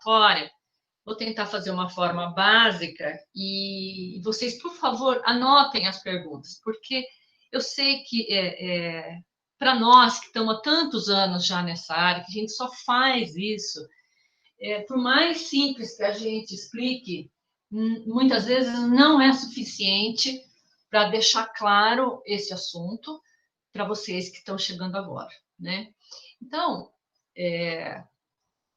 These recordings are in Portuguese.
respiratória, vou tentar fazer uma forma básica e vocês, por favor, anotem as perguntas, porque eu sei que para nós que estamos há tantos anos já nessa área, que a gente só faz isso, por mais simples que a gente explique, muitas vezes não é suficiente para deixar claro esse assunto para vocês que estão chegando agora, né? Então,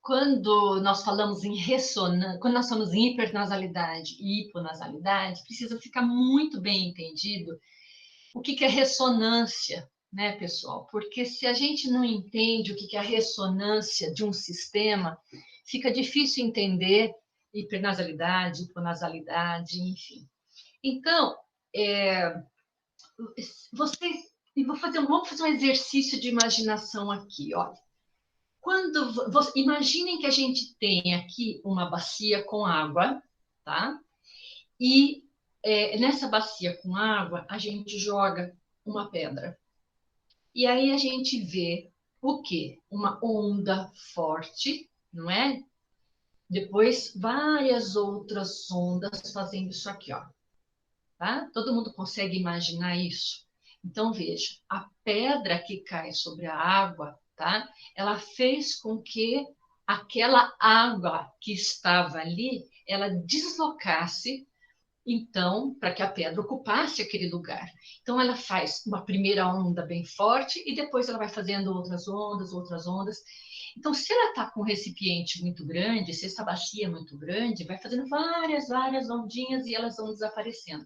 quando nós falamos em ressonância, quando nós falamos em hipernasalidade e hiponasalidade, precisa ficar muito bem entendido o que é ressonância, né, pessoal? Porque se a gente não entende o que é a ressonância de um sistema, fica difícil entender hipernasalidade, hiponasalidade, enfim. Então, vamos fazer um exercício de imaginação aqui, olha. Imaginem que a gente tem aqui uma bacia com água, tá? E nessa bacia com água, a gente joga uma pedra. E aí a gente vê o quê? Uma onda forte, não é? Depois, várias outras ondas fazendo isso aqui, ó. Tá? Todo mundo consegue imaginar isso? Então, veja, a pedra que cai sobre a água, tá? Ela fez com que aquela água que estava ali, ela deslocasse, então, para que a pedra ocupasse aquele lugar. Então, ela faz uma primeira onda bem forte e depois ela vai fazendo outras ondas, outras ondas. Então, se ela está com um recipiente muito grande, se essa bacia é muito grande, vai fazendo várias ondinhas e elas vão desaparecendo.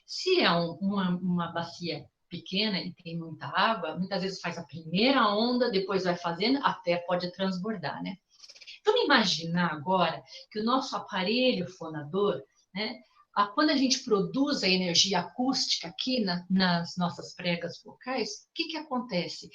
Se é uma bacia pequena e tem muita água, muitas vezes faz a primeira onda, depois vai fazendo, até pode transbordar, né? Vamos imaginar agora que o nosso aparelho fonador, né, quando a gente produz a energia acústica aqui nas nossas pregas vocais, o que acontece?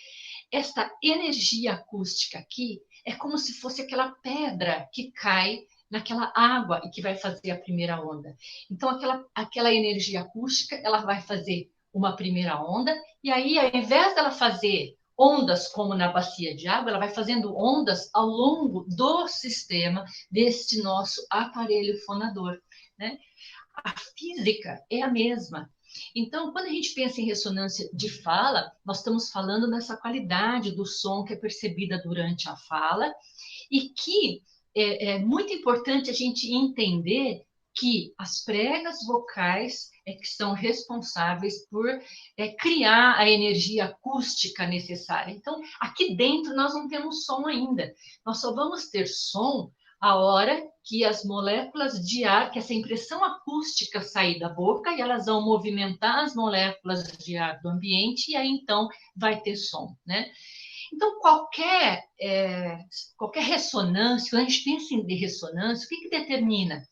Esta energia acústica aqui é como se fosse aquela pedra que cai naquela água e que vai fazer a primeira onda. Então, aquela energia acústica, ela vai fazer uma primeira onda, e aí, ao invés dela fazer ondas como na bacia de água, ela vai fazendo ondas ao longo do sistema deste nosso aparelho fonador, né? A física é a mesma. Então, quando a gente pensa em ressonância de fala, nós estamos falando nessa qualidade do som que é percebida durante a fala e que é muito importante a gente entender que as pregas vocais que são responsáveis por criar a energia acústica necessária. Então, aqui dentro nós não temos som ainda. Nós só vamos ter som a hora que as moléculas de ar, que essa impressão acústica sair da boca e elas vão movimentar as moléculas de ar do ambiente e aí então vai ter som, né? Então, qualquer ressonância, quando a gente pensa em ressonância, o que determina?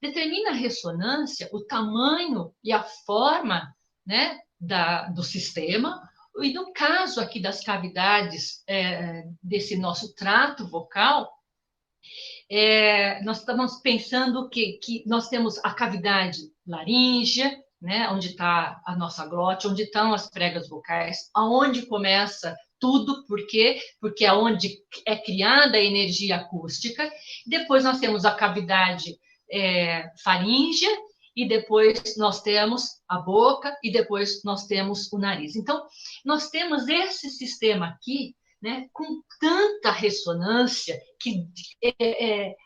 Determina a ressonância, o tamanho e a forma, né, do sistema, e no caso aqui das cavidades desse nosso trato vocal, nós estamos pensando que nós temos a cavidade laríngea, né, onde está a nossa glote, onde estão as pregas vocais, aonde começa tudo, por quê? Porque é onde é criada a energia acústica. Depois nós temos a cavidade faríngea, e depois nós temos a boca, e depois nós temos o nariz. Então, nós temos esse sistema aqui, né, com tanta ressonância que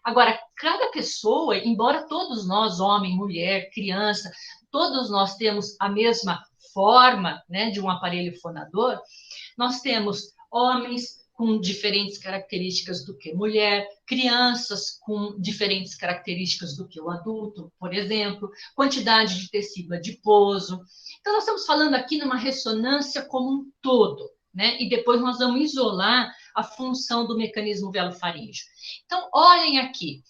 agora cada pessoa, embora todos nós, homem, mulher, criança, todos nós temos a mesma forma, né, de um aparelho fonador, nós temos homens com diferentes características do que mulher, crianças com diferentes características do que o adulto, por exemplo, quantidade de tecido adiposo. Então, nós estamos falando aqui numa ressonância como um todo, né? E depois nós vamos isolar a função do mecanismo velofaríngeo. Então, olhem aqui.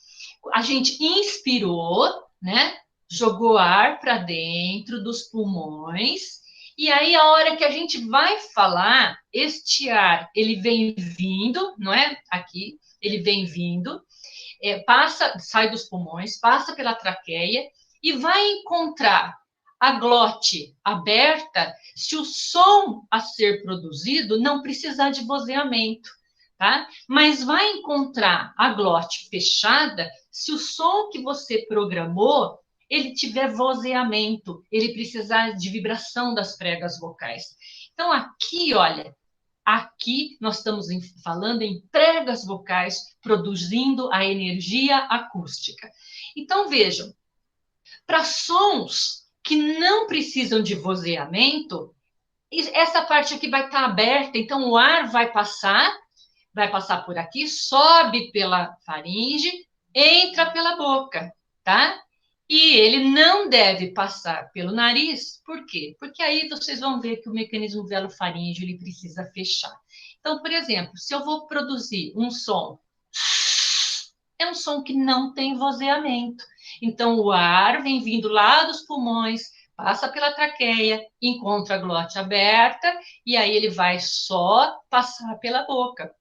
A gente inspirou, né? Jogou ar para dentro dos pulmões, e aí a hora que a gente vai falar, este ar, ele vem vindo, não é? Aqui, ele vem vindo, sai dos pulmões, passa pela traqueia e vai encontrar a glote aberta se o som a ser produzido não precisar de vozeamento. tá? Mas vai encontrar a glote fechada se o som que você programou ele tiver vozeamento, ele precisar de vibração das pregas vocais. Então, aqui, olha, aqui nós estamos falando em pregas vocais produzindo a energia acústica. Então, vejam, para sons que não precisam de vozeamento, essa parte aqui vai estar aberta, então o ar vai passar por aqui, sobe pela faringe, entra pela boca, tá? E ele não deve passar pelo nariz, por quê? Porque aí vocês vão ver que o mecanismo velofaríngeo ele precisa fechar. Então, por exemplo, se eu vou produzir um som, é um som que não tem vozeamento. Então, o ar vem vindo lá dos pulmões, passa pela traqueia, encontra a glote aberta, e aí ele vai só passar pela boca.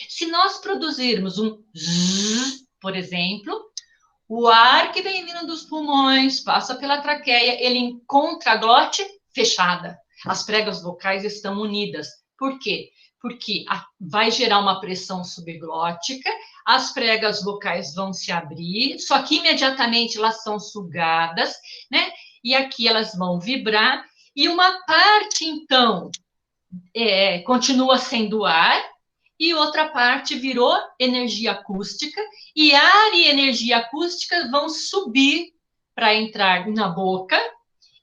Se nós produzirmos um zzz, por exemplo, o ar que vem vindo dos pulmões, passa pela traqueia, ele encontra a glote fechada. As pregas vocais estão unidas. Por quê? Porque vai gerar uma pressão subglótica, as pregas vocais vão se abrir, só que imediatamente elas são sugadas, né? E aqui elas vão vibrar, e uma parte, então, continua sendo ar, e outra parte virou energia acústica, e ar e energia acústica vão subir para entrar na boca,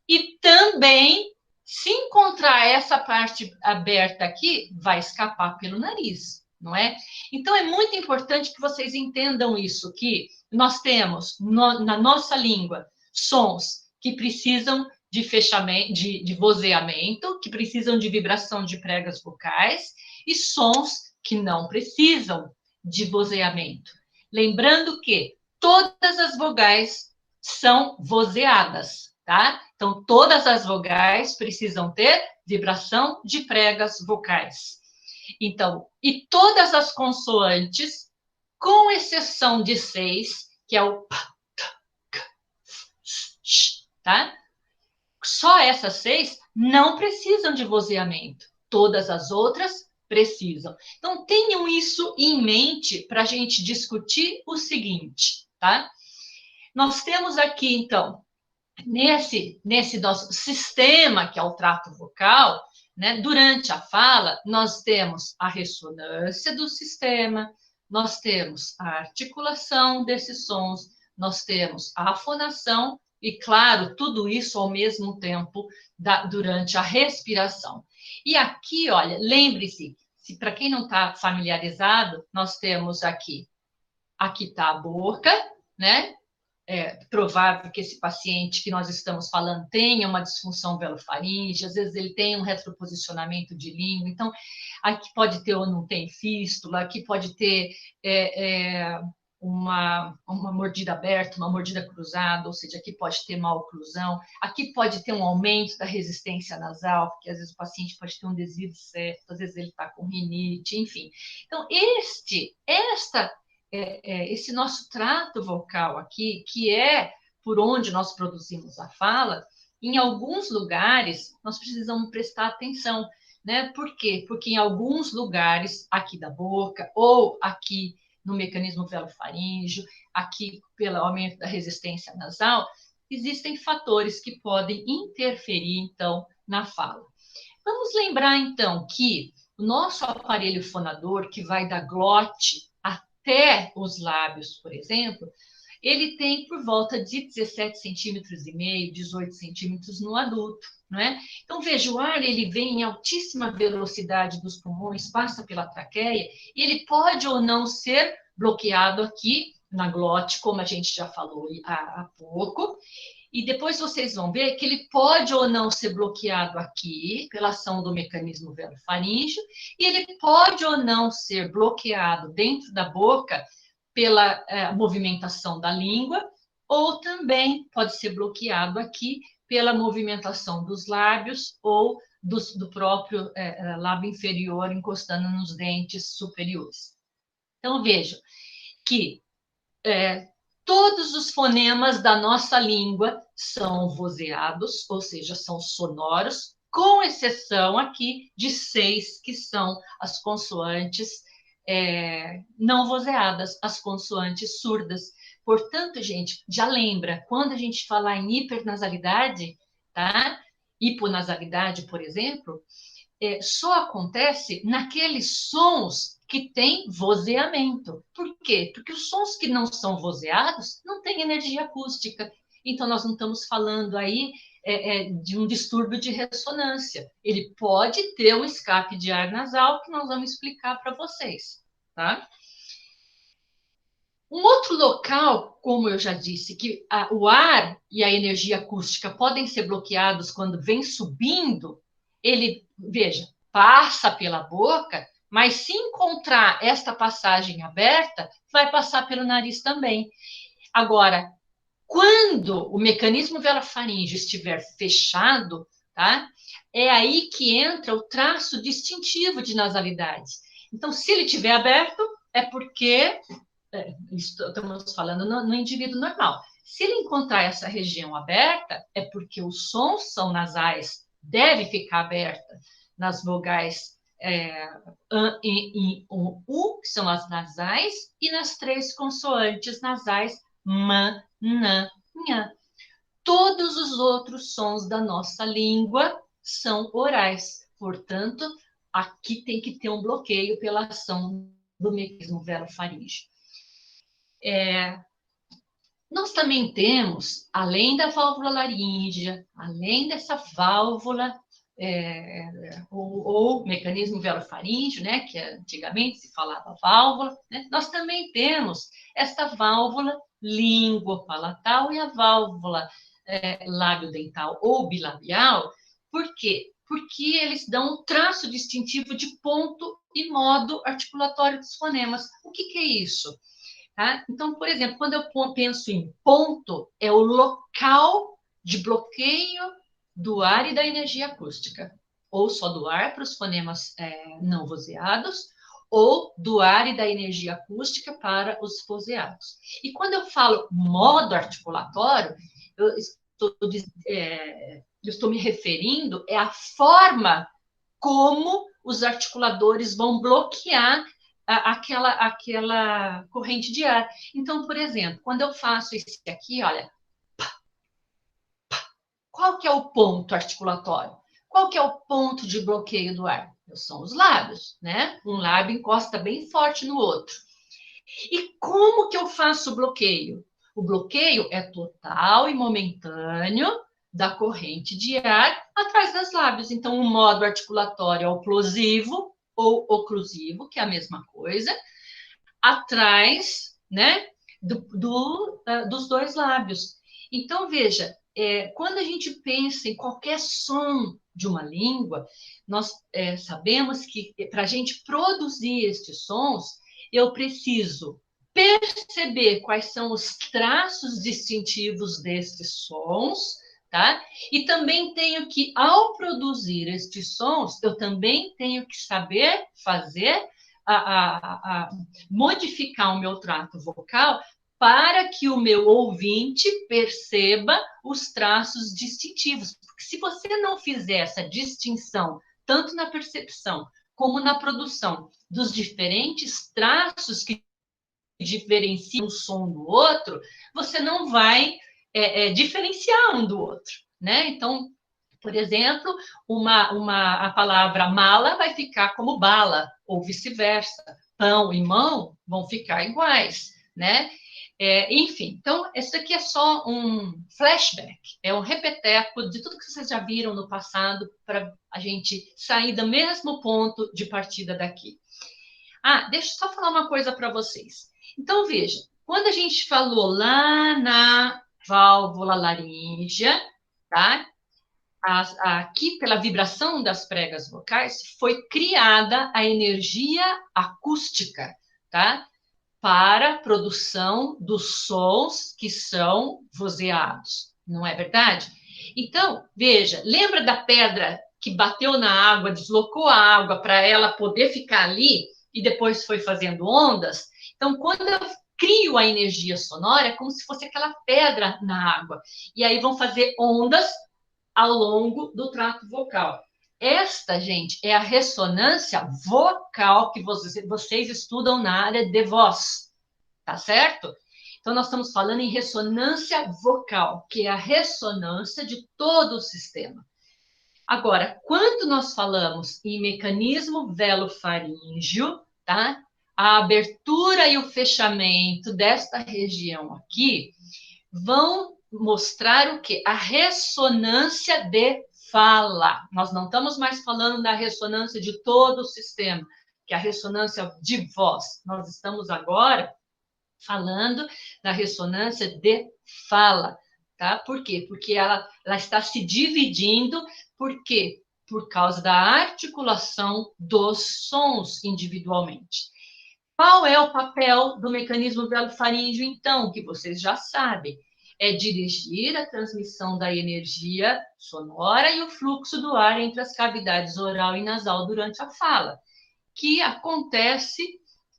e também, se encontrar essa parte aberta aqui, vai escapar pelo nariz, não é? Então, é muito importante que vocês entendam isso, que nós temos na nossa língua sons que precisam de fechamento, de vozeamento, que precisam de vibração de pregas vocais, e sons que não precisam de vozeamento. Lembrando que todas as vogais são vozeadas, tá? Então, todas as vogais precisam ter vibração de pregas vocais. Então, e todas as consoantes, com exceção de 6, que é o p, t, k, f, sh, tá? Só essas 6 não precisam de vozeamento. Todas as outras precisam. Então, tenham isso em mente para a gente discutir o seguinte, tá? Nós temos aqui, então, nesse nosso sistema, que é o trato vocal, né, durante a fala, nós temos a ressonância do sistema, nós temos a articulação desses sons, nós temos a afonação e, claro, tudo isso ao mesmo tempo durante a respiração. E aqui, olha, lembre-se, para quem não está familiarizado, nós temos aqui está a boca, né? É provável que esse paciente que nós estamos falando tenha uma disfunção velofaríngea, às vezes ele tem um retroposicionamento de língua, então aqui pode ter ou não tem fístula, aqui pode ter uma mordida aberta, uma mordida cruzada, ou seja, aqui pode ter maloclusão, aqui pode ter um aumento da resistência nasal, porque às vezes o paciente pode ter um desvio de septo, às vezes ele está com rinite, enfim. Então, esse nosso trato vocal aqui, que é por onde nós produzimos a fala, em alguns lugares nós precisamos prestar atenção, né? Por quê? Porque em alguns lugares, aqui da boca, ou aqui no mecanismo velofaríngeo, aqui pelo aumento da resistência nasal, existem fatores que podem interferir, então, na fala. Vamos lembrar, então, que o nosso aparelho fonador, que vai da glote até os lábios, por exemplo, ele tem por volta de 17 centímetros e meio, 18 centímetros no adulto, não é? Então, veja, o ar ele vem em altíssima velocidade dos pulmões, passa pela traqueia, e ele pode ou não ser bloqueado aqui na glote, como a gente já falou há pouco, e depois vocês vão ver que ele pode ou não ser bloqueado aqui, pela ação do mecanismo velofaríngeo, e ele pode ou não ser bloqueado dentro da boca pela movimentação da língua, ou também pode ser bloqueado aqui pela movimentação dos lábios ou do próprio lábio inferior encostando nos dentes superiores. Então, vejam que todos os fonemas da nossa língua são vozeados, ou seja, são sonoros, com exceção aqui de 6, que são as consoantes não vozeadas, as consoantes surdas. Portanto, gente, já lembra, quando a gente falar em hipernasalidade, tá? Hiponasalidade, por exemplo, só acontece naqueles sons que têm vozeamento. Por quê? Porque os sons que não são vozeados não têm energia acústica. Então, nós não estamos falando aí de um distúrbio de ressonância. Ele pode ter um escape de ar nasal que nós vamos explicar para vocês, tá? Um outro local, como eu já disse, que o ar e a energia acústica podem ser bloqueados quando vem subindo, ele, veja, passa pela boca, mas se encontrar esta passagem aberta, vai passar pelo nariz também. Agora, quando o mecanismo velofaríngeo estiver fechado, tá? É aí que entra o traço distintivo de nasalidade. Então, se ele estiver aberto, é porque estamos falando no indivíduo normal. Se ele encontrar essa região aberta, é porque os sons são nasais, deve ficar aberta nas vogais an, e, u, que são as nasais, e nas 3 consoantes nasais, ma, na, nha. Todos os outros sons da nossa língua são orais. Portanto, aqui tem que ter um bloqueio pela ação do mecanismo velofaríngeo. Nós também temos, além da válvula laríngea, além dessa válvula, ou mecanismo velofaríngeo, né, que antigamente se falava válvula, né, nós também temos esta válvula língua-palatal e a válvula lábio-dental ou bilabial. Por quê? Porque eles dão um traço distintivo de ponto e modo articulatório dos fonemas. O que é isso? Tá? Então, por exemplo, quando eu penso em ponto, é o local de bloqueio do ar e da energia acústica. Ou só do ar para os fonemas não vozeados, ou do ar e da energia acústica para os vozeados. E quando eu falo modo articulatório, eu estou me referindo à forma como os articuladores vão bloquear aquela corrente de ar. Então, por exemplo, quando eu faço esse aqui, olha, qual que é o ponto articulatório? Qual que é o ponto de bloqueio do ar? São os lábios, né? Um lábio encosta bem forte no outro. E como que eu faço o bloqueio? O bloqueio é total e momentâneo da corrente de ar atrás das lábios. Então, o modo articulatório é o plosivo ou oclusivo, que é a mesma coisa, atrás, né, dos 2 lábios. Então, veja, quando a gente pensa em qualquer som de uma língua, nós sabemos que para a gente produzir estes sons, eu preciso perceber quais são os traços distintivos destes sons, tá? E também tenho que, ao produzir estes sons, eu também tenho que saber fazer modificar o meu trato vocal para que o meu ouvinte perceba os traços distintivos. Porque se você não fizer essa distinção, tanto na percepção como na produção, dos diferentes traços que diferenciam um som do outro, você não vai diferenciar um do outro, né? Então, por exemplo, a palavra mala vai ficar como bala, ou vice-versa. Pão e mão vão ficar iguais, né? Enfim, então, isso aqui é só um flashback, é um repeteco de tudo que vocês já viram no passado, para a gente sair do mesmo ponto de partida daqui. Deixa eu só falar uma coisa para vocês. Então, veja, quando a gente falou lá na válvula laríngea, tá? Aqui, pela vibração das pregas vocais, foi criada a energia acústica, tá? Para a produção dos sons que são vozeados, não é verdade? Então, veja, lembra da pedra que bateu na água, deslocou a água para ela poder ficar ali e depois foi fazendo ondas? Então, quando eu crio a energia sonora, é como se fosse aquela pedra na água. E aí vão fazer ondas ao longo do trato vocal. Esta, gente, é a ressonância vocal que vocês estudam na área de voz, tá certo? Então, nós estamos falando em ressonância vocal, que é a ressonância de todo o sistema. Agora, quando nós falamos em mecanismo velofaríngeo, tá? A abertura e o fechamento desta região aqui vão mostrar o quê? A ressonância de fala. Nós não estamos mais falando da ressonância de todo o sistema, que é a ressonância de voz. Nós estamos agora falando da ressonância de fala, tá? Por quê? Porque ela está se dividindo, por quê? Por causa da articulação dos sons individualmente. Qual é o papel do mecanismo velofaríngeo, então, que vocês já sabem? É dirigir a transmissão da energia sonora e o fluxo do ar entre as cavidades oral e nasal durante a fala, que acontece,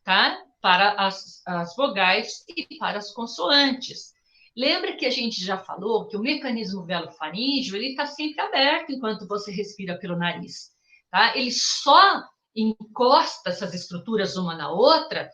tá, para as vogais e para as consoantes. Lembra que a gente já falou que o mecanismo velofaríngeo ele está sempre aberto enquanto você respira pelo nariz, tá? Ele só encosta essas estruturas uma na outra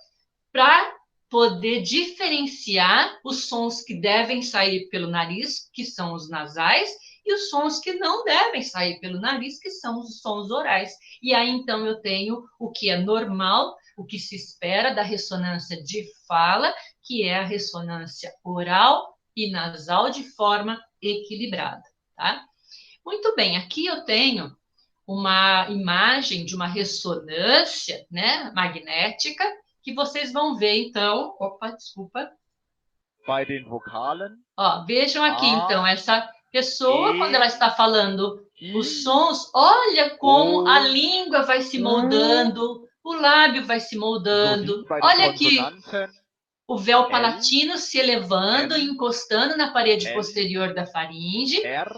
para poder diferenciar os sons que devem sair pelo nariz, que são os nasais, e os sons que não devem sair pelo nariz, que são os sons orais. E aí, então, eu tenho o que é normal, o que se espera da ressonância de fala, que é a ressonância oral e nasal de forma equilibrada, tá? Muito bem, aqui eu tenho uma imagem de uma ressonância, né, magnética, que vocês vão ver, então. Opa, desculpa. Bei den Vokalen. Ó, vejam aqui, então, essa pessoa, quando ela E, está falando I, os sons, olha como a O, língua vai se moldando, o lábio vai se so wie moldando. bei den Olha aqui Konsonanten o véu L, palatino se elevando e M, encostando na parede N, posterior da faringe. R,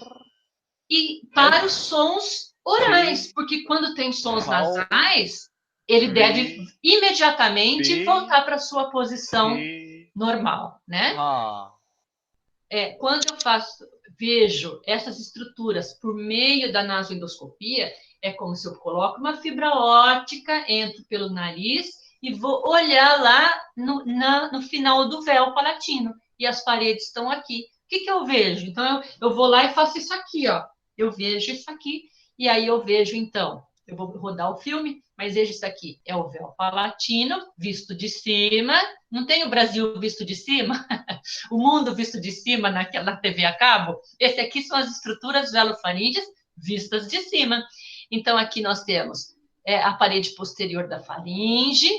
E para os S, sons orais, T, porque quando tem sons V, nasais, ele deve W, imediatamente B, voltar para a sua posição T, normal, né? H. Quando eu vejo essas estruturas por meio da nasoendoscopia, é como se eu coloco uma fibra óptica, entro pelo nariz e vou olhar lá no final do véu palatino. E as paredes estão aqui. O que eu vejo? Então, eu vou lá e faço isso aqui, ó. Eu vejo isso aqui, e aí eu vejo, então, eu vou rodar o filme, mas veja isso aqui. É o véu palatino, visto de cima. Não tem o Brasil visto de cima? O mundo visto de cima na TV a cabo, esse aqui são as estruturas velofaríngeas vistas de cima. Então, aqui nós temos a parede posterior da faringe,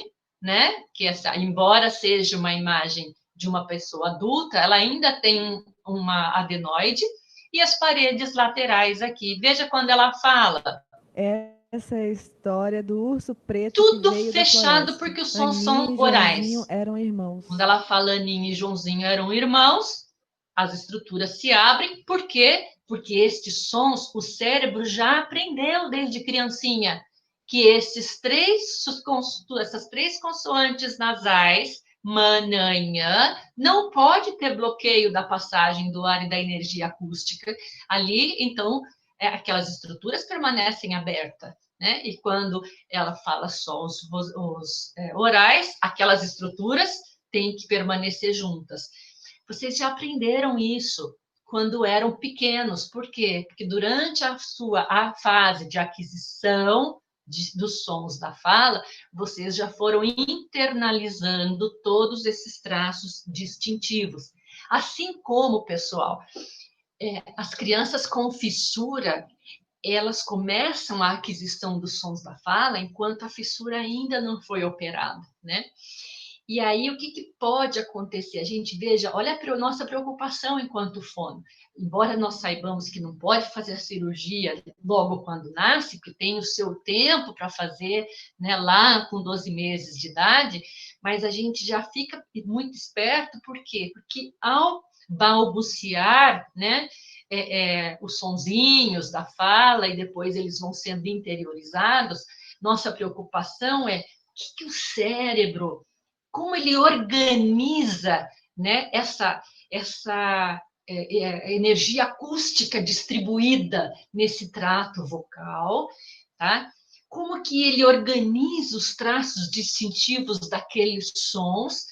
né? Que embora seja uma imagem de uma pessoa adulta, ela ainda tem uma adenoide, e as paredes laterais aqui. Veja quando ela fala. Essa é a história do urso preto que Tudo veio da fechado, floresta. porque os sons Aninha são e Joãozinho orais. eram irmãos. Quando ela fala Aninha e Joãozinho eram irmãos, as estruturas se abrem. Por quê? Porque estes sons o cérebro já aprendeu desde criancinha que essas três consoantes nasais, mananhã, não pode ter bloqueio da passagem do ar e da energia acústica ali. Então, aquelas estruturas permanecem abertas. Né? E quando ela fala só os orais, aquelas estruturas têm que permanecer juntas. Vocês já aprenderam isso quando eram pequenos. Por quê? Porque durante a fase de aquisição dos sons da fala, vocês já foram internalizando todos esses traços distintivos. Assim como, pessoal, as crianças com fissura, elas começam a aquisição dos sons da fala enquanto a fissura ainda não foi operada, né? E aí, o que pode acontecer? A gente veja, olha a nossa preocupação enquanto fono. Embora nós saibamos que não pode fazer a cirurgia logo quando nasce, porque tem o seu tempo para fazer, né, lá com 12 meses de idade, mas a gente já fica muito esperto, por quê? Porque ao balbuciar, né, os sonzinhos da fala, e depois eles vão sendo interiorizados, nossa preocupação é que o cérebro, como ele organiza, né, essa energia acústica distribuída nesse trato vocal, tá? Como que ele organiza os traços distintivos daqueles sons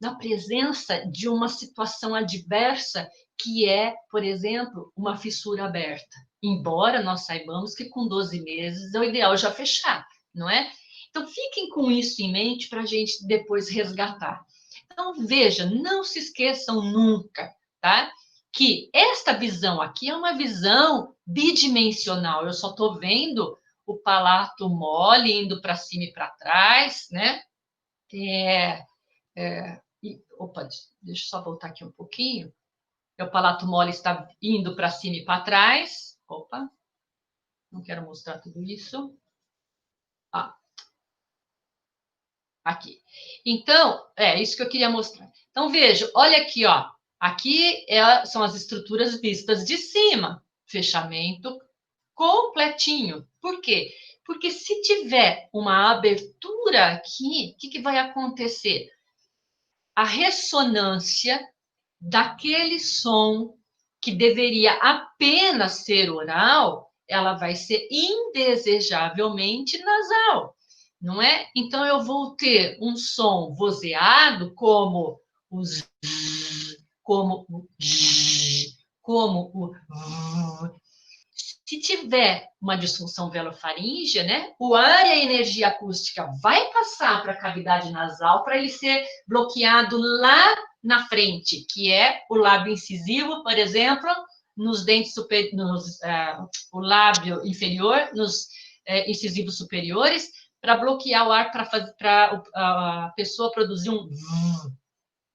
na presença de uma situação adversa que é, por exemplo, uma fissura aberta. Embora nós saibamos que com 12 meses é o ideal já fechar, não é? Então, fiquem com isso em mente para a gente depois resgatar. Então, veja, não se esqueçam nunca, tá? Que esta visão aqui é uma visão bidimensional. Eu só estou vendo o palato mole indo para cima e para trás, né? Opa, deixa eu só voltar aqui um pouquinho. O palato mole está indo para cima e para trás. Opa, não quero mostrar tudo isso. Aqui. Então, é isso que eu queria mostrar. Então, veja, olha aqui, ó. Aqui são as estruturas vistas de cima. Fechamento completinho. Por quê? Porque se tiver uma abertura aqui, o que vai acontecer? A ressonância daquele som que deveria apenas ser oral, ela vai ser indesejavelmente nasal, não é? Então, eu vou ter um som vozeado como o z, como o j, como o v. Se tiver uma disfunção velofaríngea, né, o ar e a energia acústica vai passar para a cavidade nasal para ele ser bloqueado lá na frente, que é o lábio incisivo, por exemplo, nos dentes o lábio inferior, nos incisivos superiores, para bloquear o ar para a pessoa produzir um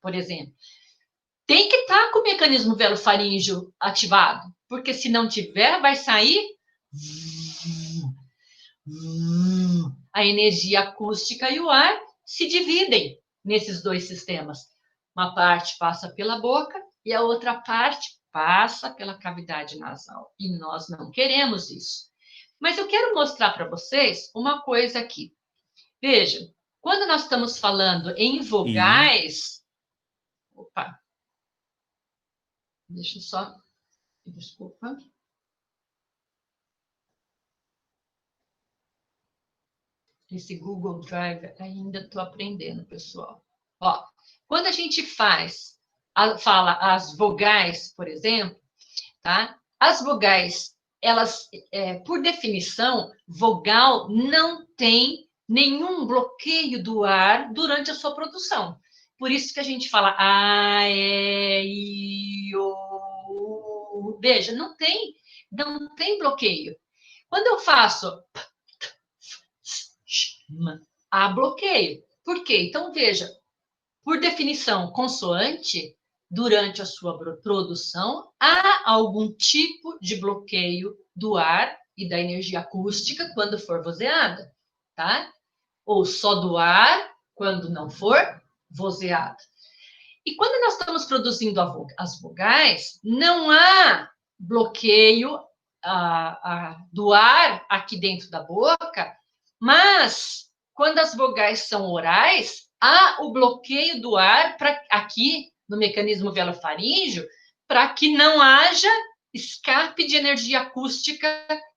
por exemplo. Tem que estar com o mecanismo velofaríngeo ativado, porque se não tiver, vai sair a energia acústica e o ar se dividem nesses dois sistemas. Uma parte passa pela boca e a outra parte passa pela cavidade nasal. E nós não queremos isso. Mas eu quero mostrar para vocês uma coisa aqui. Veja, quando nós estamos falando em vogais... Opa! Deixa eu só... Desculpa. Esse Google Drive ainda estou aprendendo, pessoal. Ó, quando a gente fala as vogais, por exemplo, tá? As vogais, elas, por definição, vogal não tem nenhum bloqueio do ar durante a sua produção. Por isso que a gente fala a, e, I, O. Veja, não tem bloqueio. Quando eu faço há bloqueio. Por quê? Então, veja, por definição, consoante, durante a sua produção, há algum tipo de bloqueio do ar e da energia acústica quando for vozeada, tá? Ou só do ar quando não for vozeada. E quando nós estamos produzindo as vogais, não há bloqueio do ar aqui dentro da boca, mas quando as vogais são orais, há o bloqueio do ar aqui no mecanismo velofaríngeo para que não haja escape de energia acústica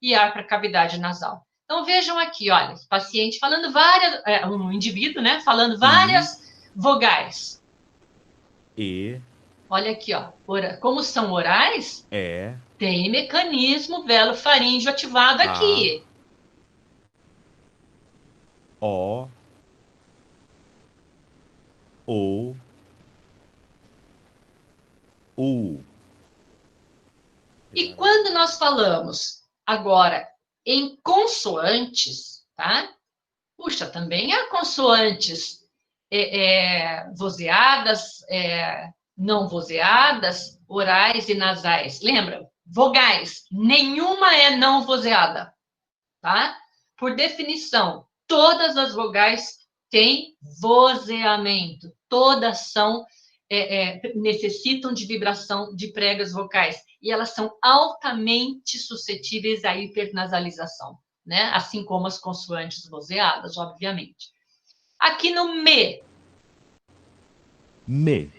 e ar para a cavidade nasal. Então, vejam aqui, olha, paciente falando um indivíduo, né, falando várias vogais. E. Olha aqui, ó, como são orais, tem mecanismo velofaríngeo ativado aqui. O. O. U. E quando nós falamos agora em consoantes, tá? Puxa, também há consoantes vozeadas, não vozeadas, orais e nasais. Lembra? Vogais, nenhuma é não vozeada, tá? Por definição, todas as vogais têm vozeamento, todas necessitam de vibração de pregas vocais e elas são altamente suscetíveis à hipernasalização, né? Assim como as consoantes vozeadas, obviamente. Aqui no me. Me.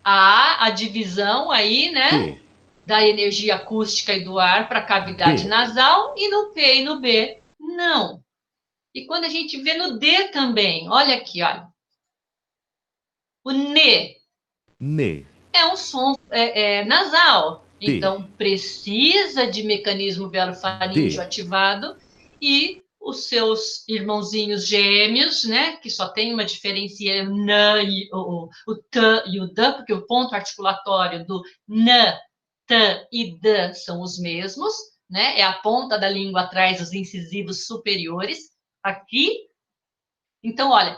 Há a divisão aí, né? da energia acústica e do ar para a cavidade D. nasal, e no P e no B, não. E quando a gente vê no D também, olha aqui, olha. O NE Ne. é um som nasal, D. então precisa de mecanismo velofaríngeo D. ativado, e os seus irmãozinhos gêmeos, né, que só tem uma diferença, o T e o D, porque o ponto articulatório do N, T e D são os mesmos, né, é a ponta da língua atrás dos incisivos superiores, aqui. Então, olha,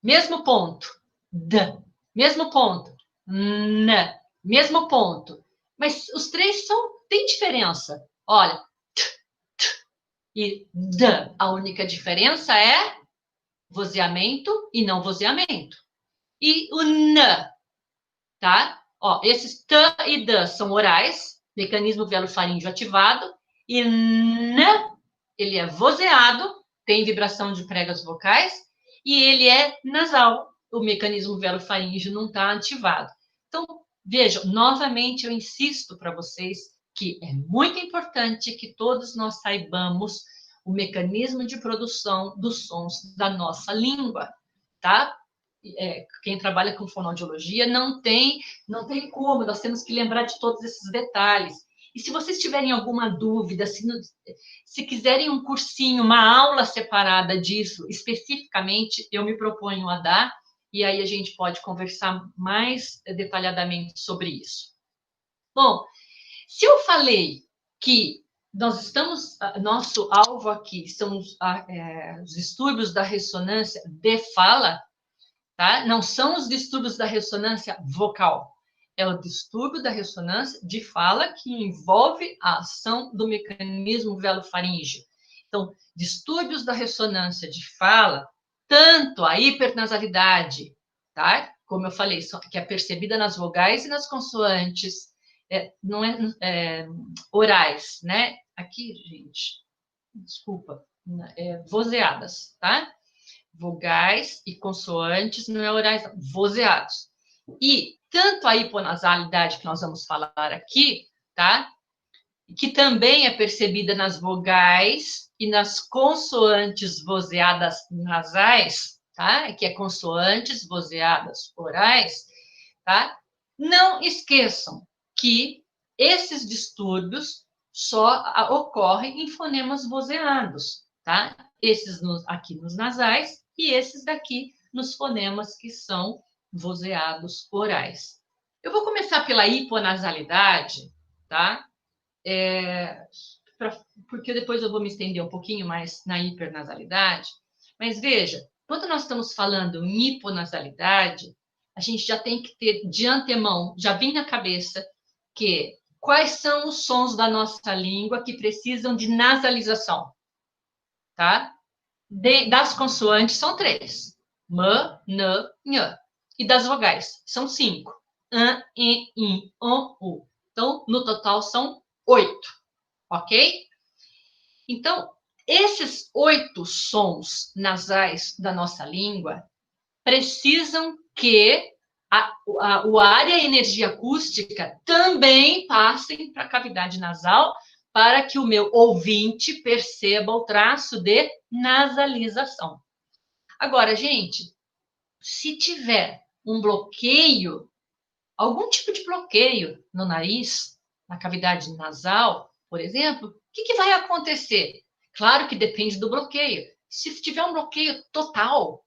mesmo ponto, D, mesmo ponto, N, mesmo ponto. Mas os três têm diferença. Olha, T, T e D. A única diferença é vozeamento e não vozeamento. E o N, tá? Ó, esses T e D são orais, mecanismo velofaríngeo ativado, e N, ele é vozeado, tem vibração de pregas vocais, e ele é nasal, o mecanismo velofaríngeo não está ativado. Então, vejam, novamente eu insisto para vocês que é muito importante que todos nós saibamos o mecanismo de produção dos sons da nossa língua, tá? Quem trabalha com fonoaudiologia não tem como, nós temos que lembrar de todos esses detalhes. E se vocês tiverem alguma dúvida, se quiserem um cursinho, uma aula separada disso, especificamente, eu me proponho a dar, e aí a gente pode conversar mais detalhadamente sobre isso. Bom, se eu falei que nosso alvo aqui são os distúrbios da ressonância de fala, tá? Não são os distúrbios da ressonância vocal, é o distúrbio da ressonância de fala que envolve a ação do mecanismo velofaríngeo. Então, distúrbios da ressonância de fala, tanto a hipernasalidade, tá? Como eu falei, que é percebida nas vogais e nas consoantes, não é orais, né? Aqui, gente, desculpa, vozeadas, tá? Vogais e consoantes não é orais, vozeados. E tanto a hiponasalidade que nós vamos falar aqui, tá? Que também é percebida nas vogais e nas consoantes vozeadas nasais, tá? Que é consoantes vozeadas orais, tá? Não esqueçam que esses distúrbios só ocorrem em fonemas vozeados, tá? Esses aqui nos nasais e esses daqui nos fonemas que são vozeados orais. Eu vou começar pela hiponasalidade, tá? Porque depois eu vou me estender um pouquinho mais na hipernasalidade. Mas veja, quando nós estamos falando em hiponasalidade, a gente já tem que ter de antemão, já vem na cabeça, que quais são os sons da nossa língua que precisam de nasalização, tá? Das consoantes são 3. M, N, N. E das vogais são 5. An, E, I, O, U. Então, no total, são 8. Ok? Então, esses 8 sons nasais da nossa língua precisam que o ar e a energia acústica também passem para a cavidade nasal para que o meu ouvinte perceba o traço de nasalização. Agora, gente, se tiver um bloqueio, algum tipo de bloqueio no nariz, na cavidade nasal, por exemplo, o que vai acontecer? Claro que depende do bloqueio. Se tiver um bloqueio total,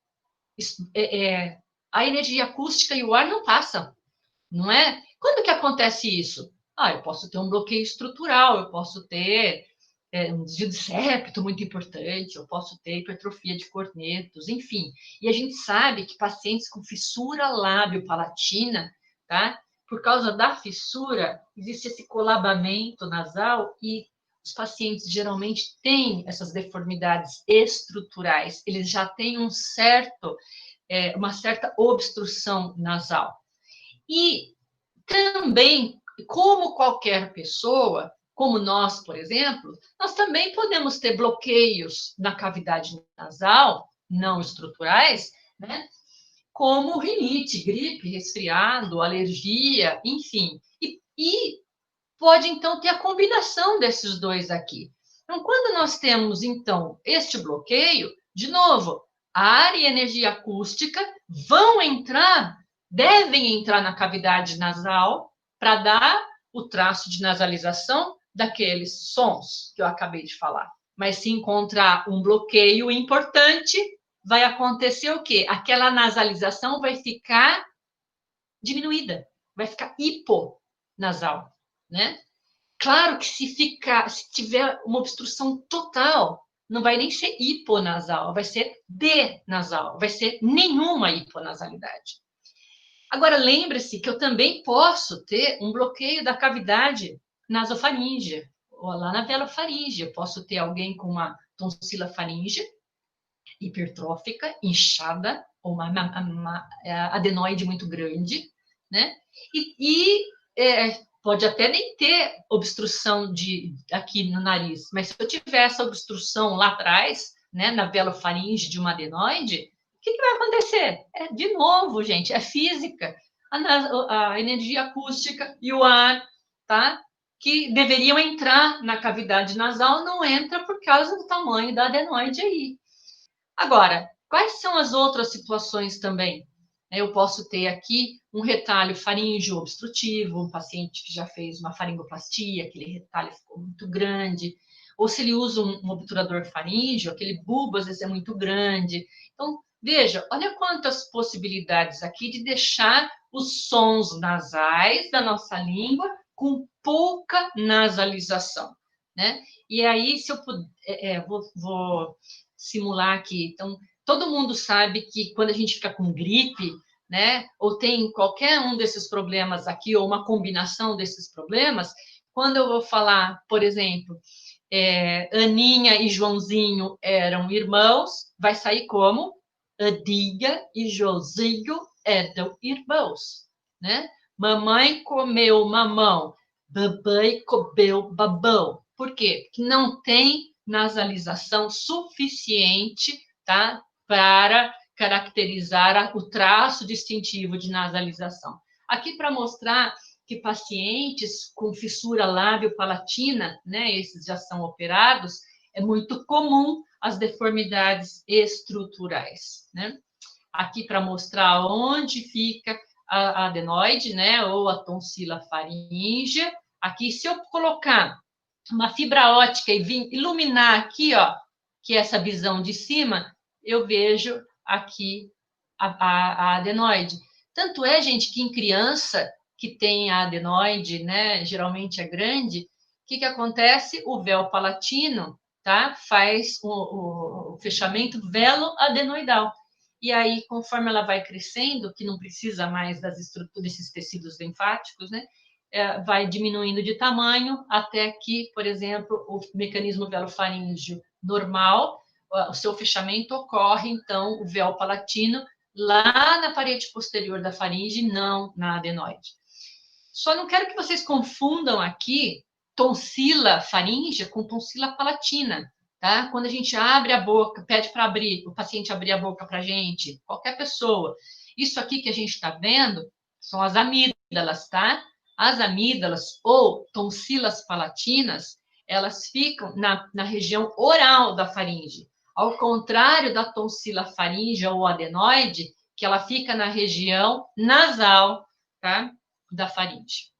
a energia acústica e o ar não passam, não é? Quando que acontece isso? Eu posso ter um bloqueio estrutural, eu posso ter um desvio de septo muito importante, eu posso ter hipertrofia de cornetos, enfim. E a gente sabe que pacientes com fissura lábio-palatina, tá? Por causa da fissura, existe esse colabamento nasal e os pacientes geralmente têm essas deformidades estruturais, eles já têm uma certa obstrução nasal. E também, como qualquer pessoa, como nós, por exemplo, nós também podemos ter bloqueios na cavidade nasal, não estruturais, né? Como rinite, gripe, resfriado, alergia, enfim. E E pode, então, ter a combinação desses dois aqui. Então, quando nós temos, então, este bloqueio, de novo, ar e energia acústica vão entrar, devem entrar na cavidade nasal para dar o traço de nasalização daqueles sons que eu acabei de falar. Mas se encontrar um bloqueio importante, vai acontecer o quê? Aquela nasalização vai ficar diminuída, vai ficar hiponasal, né? Claro que se tiver uma obstrução total, não vai nem ser hiponasal, vai ser denasal, vai ser nenhuma hiponasalidade. Agora, lembre-se que eu também posso ter um bloqueio da cavidade nasofaríngea, ou lá na velofaringe. Eu posso ter alguém com uma tonsila faríngea hipertrófica, inchada, ou uma adenoide muito grande, né? Pode até nem ter obstrução aqui no nariz, mas se eu tiver essa obstrução lá atrás, né, na velofaringe de uma adenoide, o que vai acontecer? De novo, gente, é física. A energia acústica e o ar, tá? Que deveriam entrar na cavidade nasal, não entra por causa do tamanho da adenoide aí. Agora, quais são as outras situações também? Eu posso ter aqui um retalho faríngeo obstrutivo, um paciente que já fez uma faringoplastia, aquele retalho ficou muito grande, ou se ele usa um obturador faríngeo, aquele bulbo às vezes é muito grande. Então, veja, olha quantas possibilidades aqui de deixar os sons nasais da nossa língua com pouca nasalização, né? E aí, se eu puder, vou simular aqui. Então, todo mundo sabe que quando a gente fica com gripe, né, ou tem qualquer um desses problemas aqui, ou uma combinação desses problemas, quando eu vou falar, por exemplo, Aninha e Joãozinho eram irmãos, vai sair como? Aninha e Joãozinho eram irmãos, né? Mamãe comeu mamão, babai comeu babão. Por quê? Porque não tem nasalização suficiente, tá? Para caracterizar o traço distintivo de nasalização. Aqui para mostrar que pacientes com fissura lábio-palatina, né, esses já são operados, é muito comum as deformidades estruturais, né? Aqui para mostrar onde fica a adenoide, né, ou a tonsila faríngea. Aqui, se eu colocar uma fibra ótica e vir iluminar aqui, ó, que é essa visão de cima, eu vejo aqui a adenoide. Tanto é, gente, que em criança que tem a adenoide, né, geralmente é grande, o que acontece? O véu palatino, tá, faz o fechamento velo-adenoidal. E aí, conforme ela vai crescendo, que não precisa mais das estruturas desses tecidos linfáticos, né, vai diminuindo de tamanho até que, por exemplo, o mecanismo velofaríngeo normal, o seu fechamento ocorre, então, o véu palatino lá na parede posterior da faringe, não na adenoide. Só não quero que vocês confundam aqui tonsila faríngea com tonsila palatina, tá? Quando a gente abre a boca, pede para abrir, o paciente abrir a boca para a gente, qualquer pessoa. Isso aqui que a gente está vendo são as amígdalas, tá? As amígdalas ou tonsilas palatinas, elas ficam na região oral da faringe, ao contrário da tonsila faríngea ou adenoide, que ela fica na região nasal, tá? Da faringe.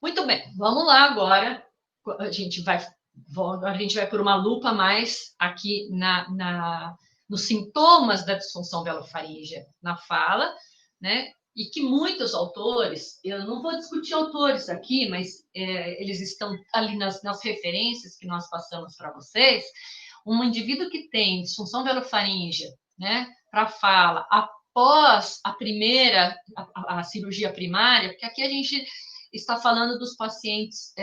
Muito bem, vamos lá agora. A gente vai por uma lupa mais aqui nos sintomas da disfunção velofaríngea na fala, né? E que muitos autores, eu não vou discutir autores aqui, mas eles estão ali nas referências que nós passamos para vocês. Um indivíduo que tem disfunção velofaríngea, né, para fala, após a cirurgia primária, porque aqui a gente está falando dos pacientes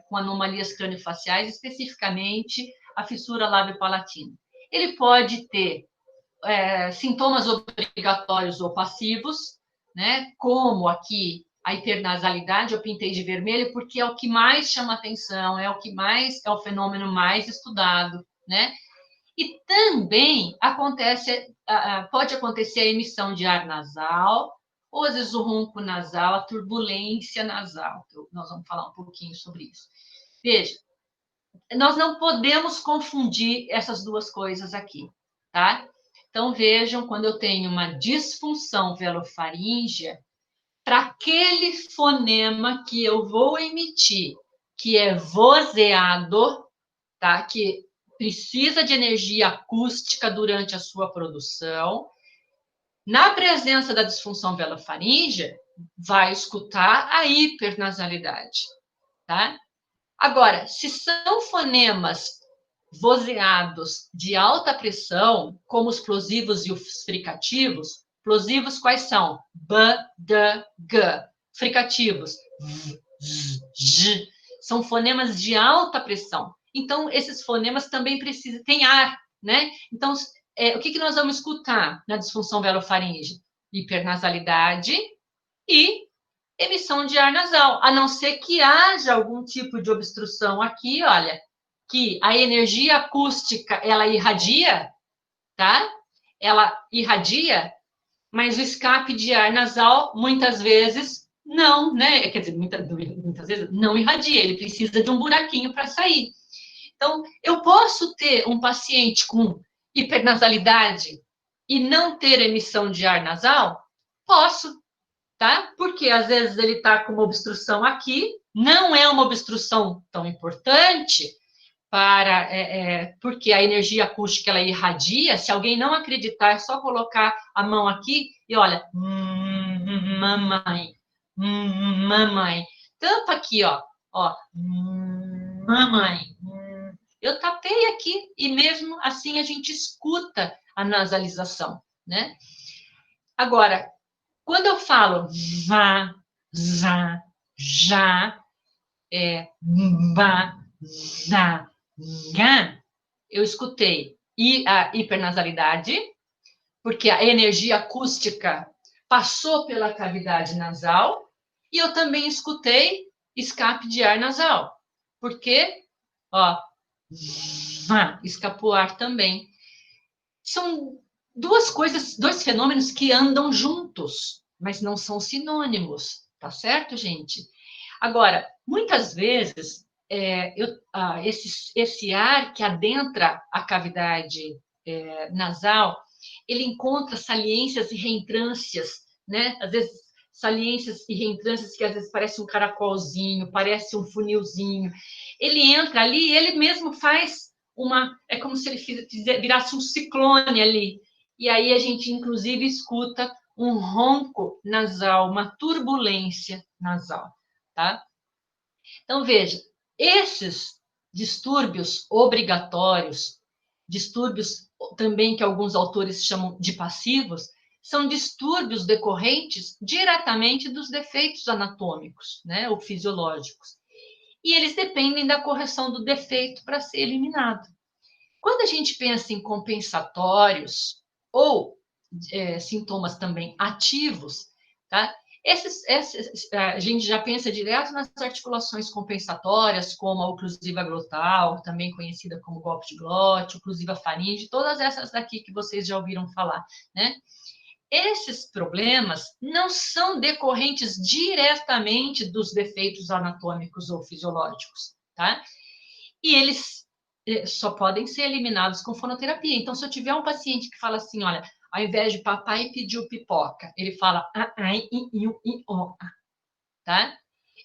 com anomalias craniofaciais, especificamente a fissura lábio-palatina. Ele pode ter sintomas obrigatórios ou passivos, né, como aqui a hipernasalidade, eu pintei de vermelho, porque é o que mais chama atenção, é o fenômeno mais estudado, né? E também pode acontecer a emissão de ar nasal, ou às vezes o ronco nasal, a turbulência nasal. Nós vamos falar um pouquinho sobre isso. Veja, nós não podemos confundir essas duas coisas aqui, tá? Então, vejam, quando eu tenho uma disfunção velofaríngea, para aquele fonema que eu vou emitir, que é vozeado, tá? Que precisa de energia acústica durante a sua produção, na presença da disfunção velofaríngea, vai escutar a hipernasalidade, tá? Agora, se são fonemas vozeados de alta pressão, como os plosivos e os fricativos, plosivos quais são? B, D, G. Fricativos, V, Z, J. São fonemas de alta pressão. Então, esses fonemas também precisam, tem ar, né? Então, o que nós vamos escutar na disfunção velofaríngea? Hipernasalidade e emissão de ar nasal, a não ser que haja algum tipo de obstrução aqui, olha, que a energia acústica, ela irradia, tá? Ela irradia, mas o escape de ar nasal, muitas vezes, não, né? Quer dizer, muitas vezes, não irradia, ele precisa de um buraquinho para sair. Então, eu posso ter um paciente com hipernasalidade e não ter emissão de ar nasal? Posso, tá? Porque às vezes ele está com uma obstrução aqui, não é uma obstrução tão importante para porque a energia acústica ela irradia. Se alguém não acreditar, é só colocar a mão aqui e olha, mamãe, mamãe, tampa aqui, ó, mamãe. Eu tapei aqui e mesmo assim a gente escuta a nasalização, né? Agora, quando eu falo vá, já, vá, já, eu escutei a hipernasalidade, porque a energia acústica passou pela cavidade nasal, e eu também escutei escape de ar nasal, porque, ó, escapou ar também. São duas coisas, dois fenômenos que andam juntos, mas não são sinônimos, tá certo, gente? Agora, muitas vezes, esse ar que adentra a cavidade nasal, ele encontra saliências e reentrâncias, né? Às vezes, saliências e reentrâncias que às vezes parece um caracolzinho, parece um funilzinho. Ele entra ali e ele mesmo faz é como se ele virasse um ciclone ali. E aí a gente, inclusive, escuta um ronco nasal, uma turbulência nasal, tá? Então, veja, esses distúrbios obrigatórios, distúrbios também que alguns autores chamam de passivos, são distúrbios decorrentes diretamente dos defeitos anatômicos, né, ou fisiológicos. E eles dependem da correção do defeito para ser eliminado. Quando a gente pensa em compensatórios ou sintomas também ativos, tá? A gente já pensa direto nas articulações compensatórias, como a oclusiva glotal, também conhecida como golpe de glote, oclusiva faringe, todas essas daqui que vocês já ouviram falar, né? Esses problemas não são decorrentes diretamente dos defeitos anatômicos ou fisiológicos, tá? E eles só podem ser eliminados com fonoterapia. Então, se eu tiver um paciente que fala assim, olha, ao invés de papai pediu pipoca, ele fala ai, i, o, tá?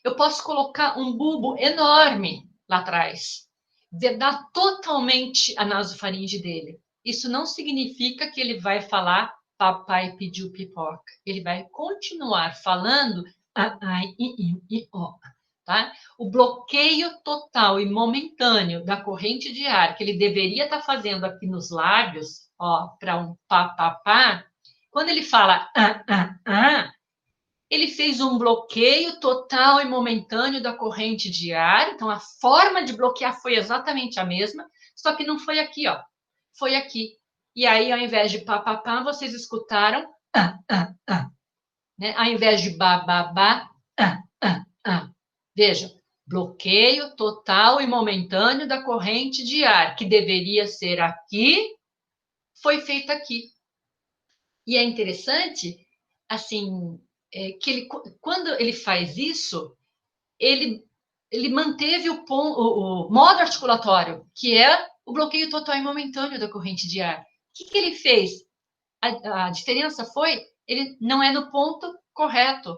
Eu posso colocar um bulbo enorme lá atrás, vedar totalmente a nasofaringe dele. Isso não significa que ele vai falar papai pediu pipoca. Ele vai continuar falando ai, i, o, tá? O bloqueio total e momentâneo da corrente de ar que ele deveria estar fazendo aqui nos lábios, ó, para um pá, quando ele fala ele fez um bloqueio total e momentâneo da corrente de ar, então a forma de bloquear foi exatamente a mesma, só que não foi aqui, ó, foi aqui. E aí, ao invés de pá, vocês escutaram né? Ao invés de ba, Veja, bloqueio total e momentâneo da corrente de ar, que deveria ser aqui, foi feito aqui. E é interessante, assim, que quando ele faz isso, ele manteve o modo articulatório, que é o bloqueio total e momentâneo da corrente de ar. O que ele fez? A diferença foi, ele não é no ponto correto.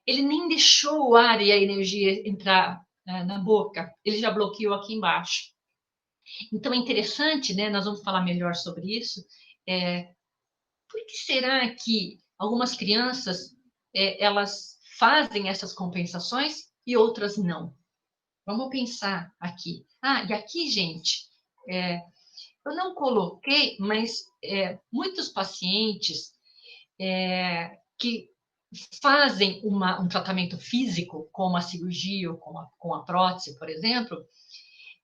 Ele nem deixou o ar e a energia entrar na boca, ele já bloqueou aqui embaixo. Então, é interessante, né? Nós vamos falar melhor sobre isso. Por que será que algumas crianças elas fazem essas compensações e outras não? Vamos pensar aqui. E aqui, gente, eu não coloquei, mas muitos pacientes que fazem um tratamento físico, como a cirurgia ou com a prótese, por exemplo,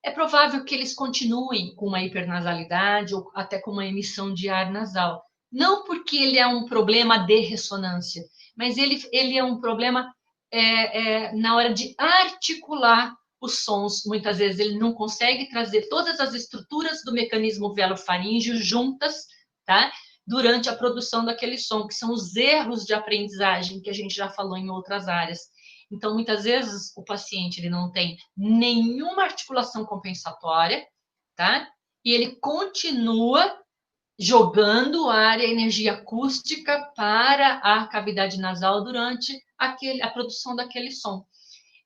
é provável que eles continuem com uma hipernasalidade ou até com uma emissão de ar nasal. Não porque ele é um problema de ressonância, mas ele é um problema na hora de articular os sons. Muitas vezes ele não consegue trazer todas as estruturas do mecanismo velofaríngeo juntas, tá? Durante a produção daquele som, que são os erros de aprendizagem que a gente já falou em outras áreas. Então, muitas vezes, o paciente ele não tem nenhuma articulação compensatória, tá? E ele continua jogando ar e energia acústica para a cavidade nasal durante a produção daquele som.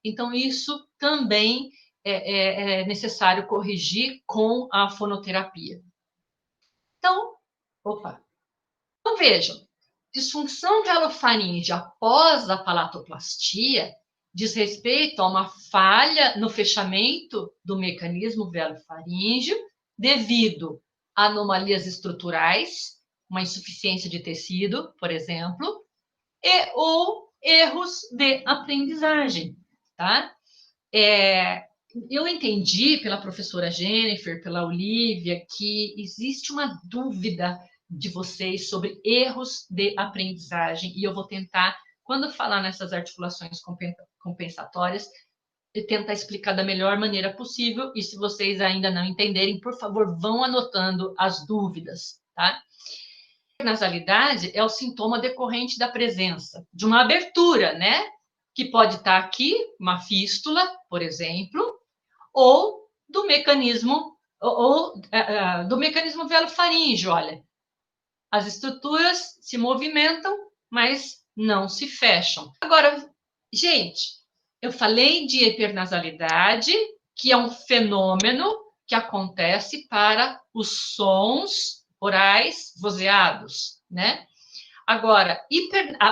Então, isso também é necessário corrigir com a fonoterapia. Então, vejam, disfunção velofaríngea após a palatoplastia diz respeito a uma falha no fechamento do mecanismo velofaríngeo devido a anomalias estruturais, uma insuficiência de tecido, por exemplo, ou erros de aprendizagem, tá? Eu entendi pela professora Jennifer, pela Olivia, que existe uma dúvida de vocês sobre erros de aprendizagem, e eu vou tentar, quando falar nessas articulações compensatórias, tentar explicar da melhor maneira possível, e se vocês ainda não entenderem, por favor, vão anotando as dúvidas, tá? A nasalidade é o sintoma decorrente da presença de uma abertura, né? Que pode estar aqui, uma fístula, por exemplo, ou do mecanismo velofaríngeo, olha. As estruturas se movimentam, mas não se fecham. Agora, gente, eu falei de hipernasalidade, que é um fenômeno que acontece para os sons orais vozeados, né? Agora,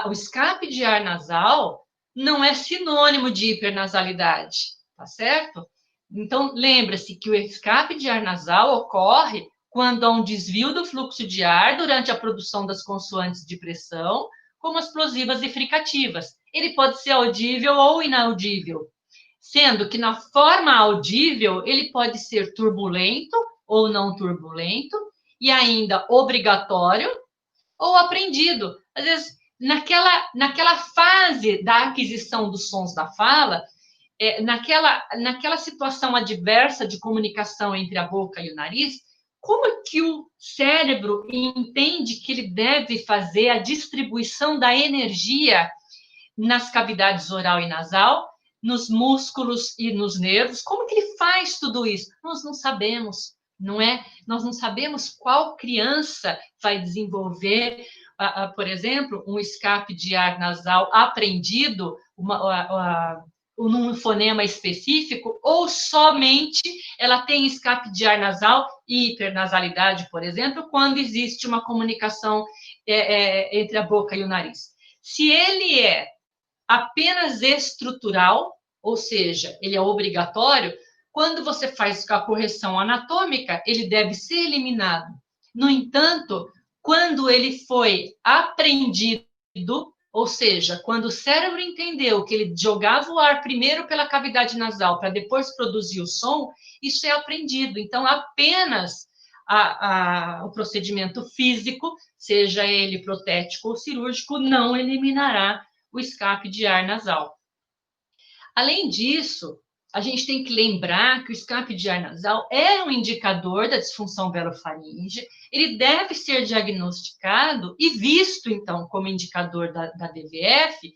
o escape de ar nasal não é sinônimo de hipernasalidade, tá certo? Então, lembre-se que o escape de ar nasal ocorre quando há um desvio do fluxo de ar durante a produção das consoantes de pressão, como as plosivas e fricativas. Ele pode ser audível ou inaudível, sendo que na forma audível ele pode ser turbulento ou não turbulento, e ainda obrigatório ou aprendido. Às vezes, naquela fase da aquisição dos sons da fala, naquela situação adversa de comunicação entre a boca e o nariz, como é que o cérebro entende que ele deve fazer a distribuição da energia nas cavidades oral e nasal, nos músculos e nos nervos? Como que ele faz tudo isso? Nós não sabemos, não é? Nós não sabemos qual criança vai desenvolver, por exemplo, um escape de ar nasal aprendido, num fonema específico, ou somente ela tem escape de ar nasal e hipernasalidade, por exemplo, quando existe uma comunicação entre a boca e o nariz. Se ele é apenas estrutural, ou seja, ele é obrigatório, quando você faz a correção anatômica, ele deve ser eliminado. No entanto, quando ele foi aprendido, ou seja, quando o cérebro entendeu que ele jogava o ar primeiro pela cavidade nasal para depois produzir o som, isso é aprendido. Então, apenas o procedimento físico, seja ele protético ou cirúrgico, não eliminará o escape de ar nasal. Além disso, a gente tem que lembrar que o escape de ar nasal é um indicador da disfunção velofaríngea, ele deve ser diagnosticado e visto, então, como indicador da DVF,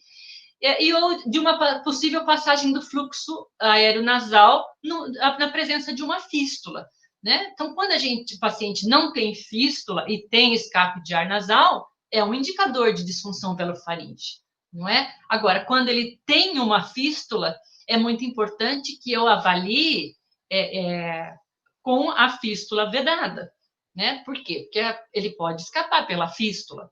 ou de uma possível passagem do fluxo aéreo nasal na presença de uma fístula, né? Então, quando o paciente não tem fístula e tem escape de ar nasal, é um indicador de disfunção velofaríngea, não é? Agora, quando ele tem uma fístula, é muito importante que eu avalie com a fístula vedada, né? Por quê? Porque ele pode escapar pela fístula.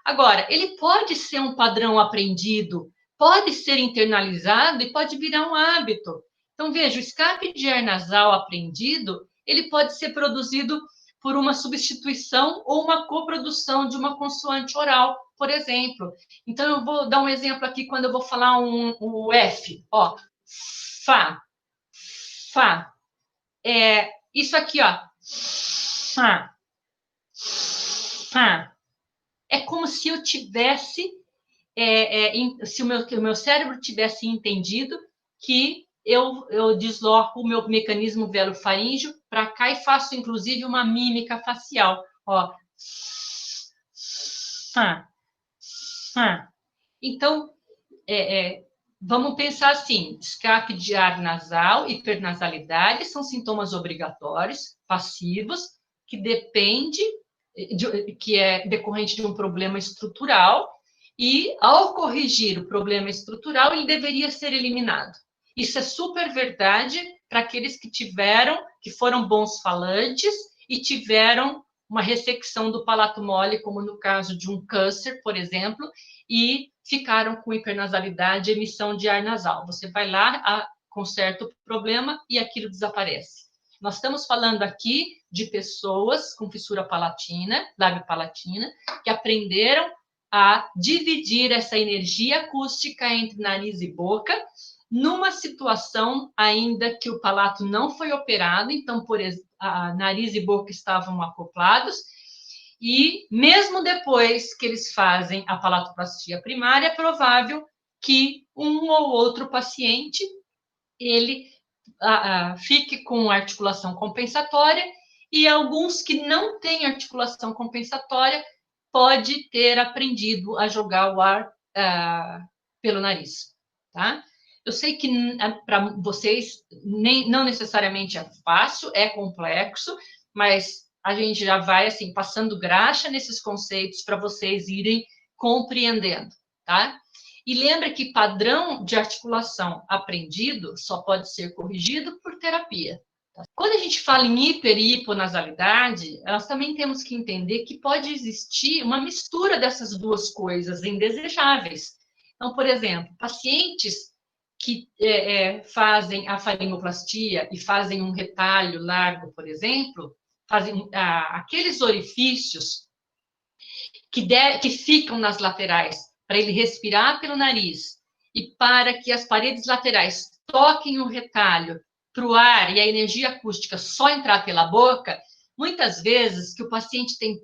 Agora, ele pode ser um padrão aprendido, pode ser internalizado e pode virar um hábito. Então, veja, o escape de ar nasal aprendido, ele pode ser produzido por uma substituição ou uma coprodução de uma consoante oral, por exemplo. Então, eu vou dar um exemplo aqui quando eu vou falar o F, ó, Fá, Fá. Isso aqui, ó, Fá, Fá. É como se eu tivesse, se o meu cérebro tivesse entendido que eu desloco o meu mecanismo velofaríngeo para cá e faço, inclusive, uma mímica facial. Ó. Então, vamos pensar assim, escape de ar nasal, hipernasalidade, são sintomas obrigatórios, passivos, que é decorrente de um problema estrutural, e, ao corrigir o problema estrutural, ele deveria ser eliminado. Isso é super verdade para aqueles que foram bons falantes e tiveram uma ressecção do palato mole, como no caso de um câncer, por exemplo, e ficaram com hipernasalidade e emissão de ar nasal. Você vai lá, conserta o problema e aquilo desaparece. Nós estamos falando aqui de pessoas com fissura palatina, lábio-palatina, que aprenderam a dividir essa energia acústica entre nariz e boca, numa situação ainda que o palato não foi operado, então, por exemplo, nariz e boca estavam acoplados, e mesmo depois que eles fazem a palatoplastia primária, é provável que um ou outro paciente, ele fique com articulação compensatória, e alguns que não têm articulação compensatória pode ter aprendido a jogar o ar pelo nariz, tá? Eu sei que para vocês não necessariamente é fácil, é complexo, mas a gente já vai assim passando graxa nesses conceitos para vocês irem compreendendo, tá? E lembra que padrão de articulação aprendido só pode ser corrigido por terapia. Tá? Quando a gente fala em hiper e hiponasalidade, nós também temos que entender que pode existir uma mistura dessas duas coisas indesejáveis. Então, por exemplo, pacientes que fazem a faringoplastia e fazem um retalho largo, por exemplo, fazem aqueles orifícios que ficam nas laterais, para ele respirar pelo nariz e para que as paredes laterais toquem o retalho para o ar e a energia acústica só entrar pela boca, muitas vezes que o paciente tem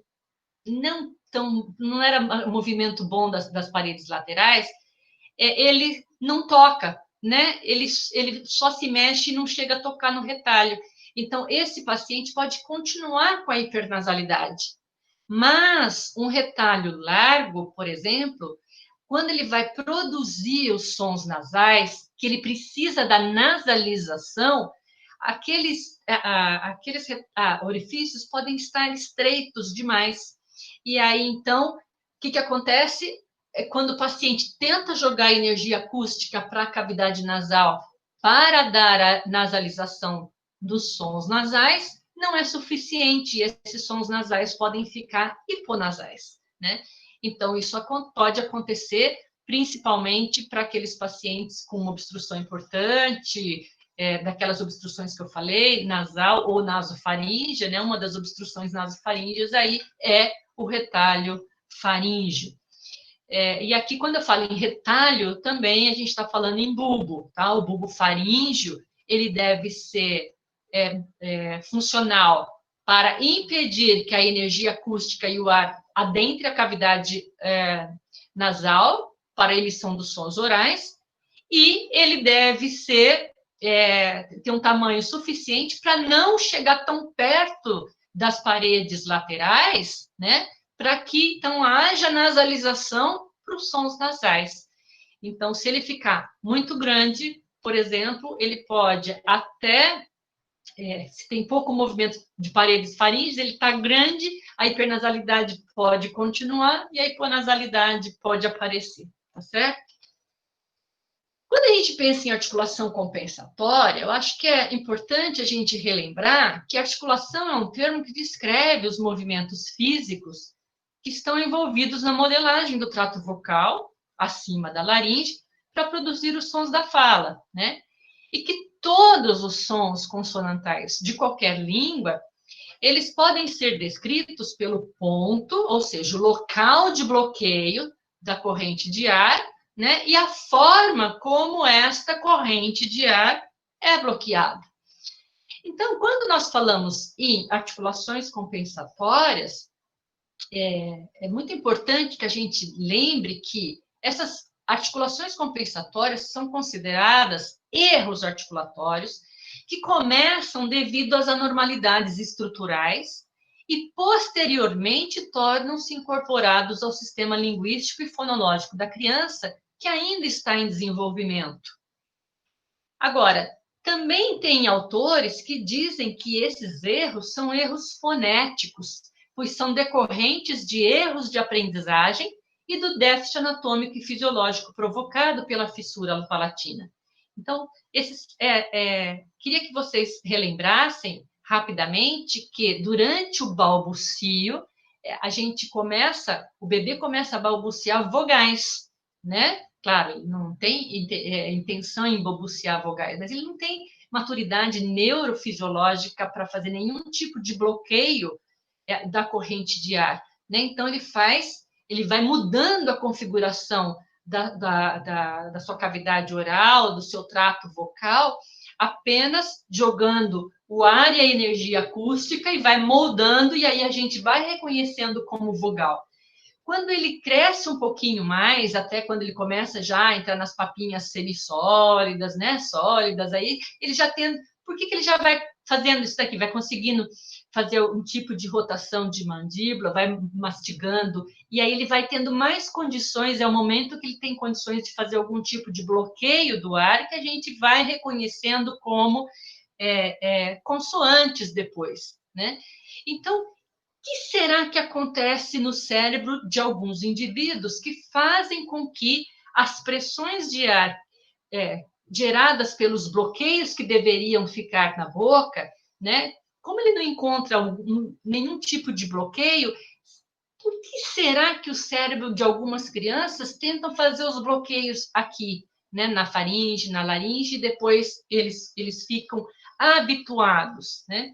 não era um movimento bom das paredes laterais, ele não toca, né? Ele só se mexe e não chega a tocar no retalho. Então, esse paciente pode continuar com a hipernasalidade. Mas um retalho largo, por exemplo, quando ele vai produzir os sons nasais, que ele precisa da nasalização, aqueles orifícios podem estar estreitos demais. E aí, então, o que acontece? Quando o paciente tenta jogar energia acústica para a cavidade nasal para dar a nasalização dos sons nasais, não é suficiente, e esses sons nasais podem ficar hiponasais, né? Então, isso pode acontecer principalmente para aqueles pacientes com obstrução importante, daquelas obstruções que eu falei, nasal ou nasofaríngea, né? Uma das obstruções nasofaríngeas aí é o retalho faríngeo. E aqui, quando eu falo em retalho, também a gente está falando em bulbo, tá? O bulbo faríngeo, ele deve ser funcional para impedir que a energia acústica e o ar adentre a cavidade nasal para a emissão dos sons orais, e ele deve ser ter um tamanho suficiente para não chegar tão perto das paredes laterais, né? Para que, então, haja nasalização para os sons nasais. Então, se ele ficar muito grande, por exemplo, ele pode até, se tem pouco movimento de paredes faríngeas, ele está grande, a hipernasalidade pode continuar e a hiponasalidade pode aparecer, tá certo? Quando a gente pensa em articulação compensatória, eu acho que é importante a gente relembrar que articulação é um termo que descreve os movimentos físicos que estão envolvidos na modelagem do trato vocal, acima da laringe, para produzir os sons da fala, né? E que todos os sons consonantais de qualquer língua, eles podem ser descritos pelo ponto, ou seja, o local de bloqueio da corrente de ar, né? E a forma como esta corrente de ar é bloqueada. Então, quando nós falamos em articulações compensatórias, é muito importante que a gente lembre que essas articulações compensatórias são consideradas erros articulatórios que começam devido às anormalidades estruturais e, posteriormente, tornam-se incorporados ao sistema linguístico e fonológico da criança, que ainda está em desenvolvimento. Agora, também tem autores que dizem que esses erros são erros fonéticos, pois são decorrentes de erros de aprendizagem e do déficit anatômico e fisiológico provocado pela fissura palatina. Então, queria que vocês relembrassem rapidamente que durante o balbucio, o bebê começa a balbuciar vogais, né? Claro, ele não tem intenção em balbuciar vogais, mas ele não tem maturidade neurofisiológica para fazer nenhum tipo de bloqueio da corrente de ar, né? Então, ele vai mudando a configuração da sua cavidade oral, do seu trato vocal, apenas jogando o ar e a energia acústica e vai moldando, e aí a gente vai reconhecendo como vogal. Quando ele cresce um pouquinho mais, até quando ele começa já a entrar nas papinhas semissólidas, né, sólidas, aí ele já tem... Por que ele já vai fazendo isso daqui? Vai conseguindo fazer um tipo de rotação de mandíbula, vai mastigando, e aí ele vai tendo mais condições, é o momento que ele tem condições de fazer algum tipo de bloqueio do ar, que a gente vai reconhecendo como consoantes depois, né? Então, o que será que acontece no cérebro de alguns indivíduos que fazem com que as pressões de ar geradas pelos bloqueios que deveriam ficar na boca, né? Como ele não encontra nenhum tipo de bloqueio, por que será que o cérebro de algumas crianças tentam fazer os bloqueios aqui, né? Na faringe, na laringe, e depois eles ficam habituados, né?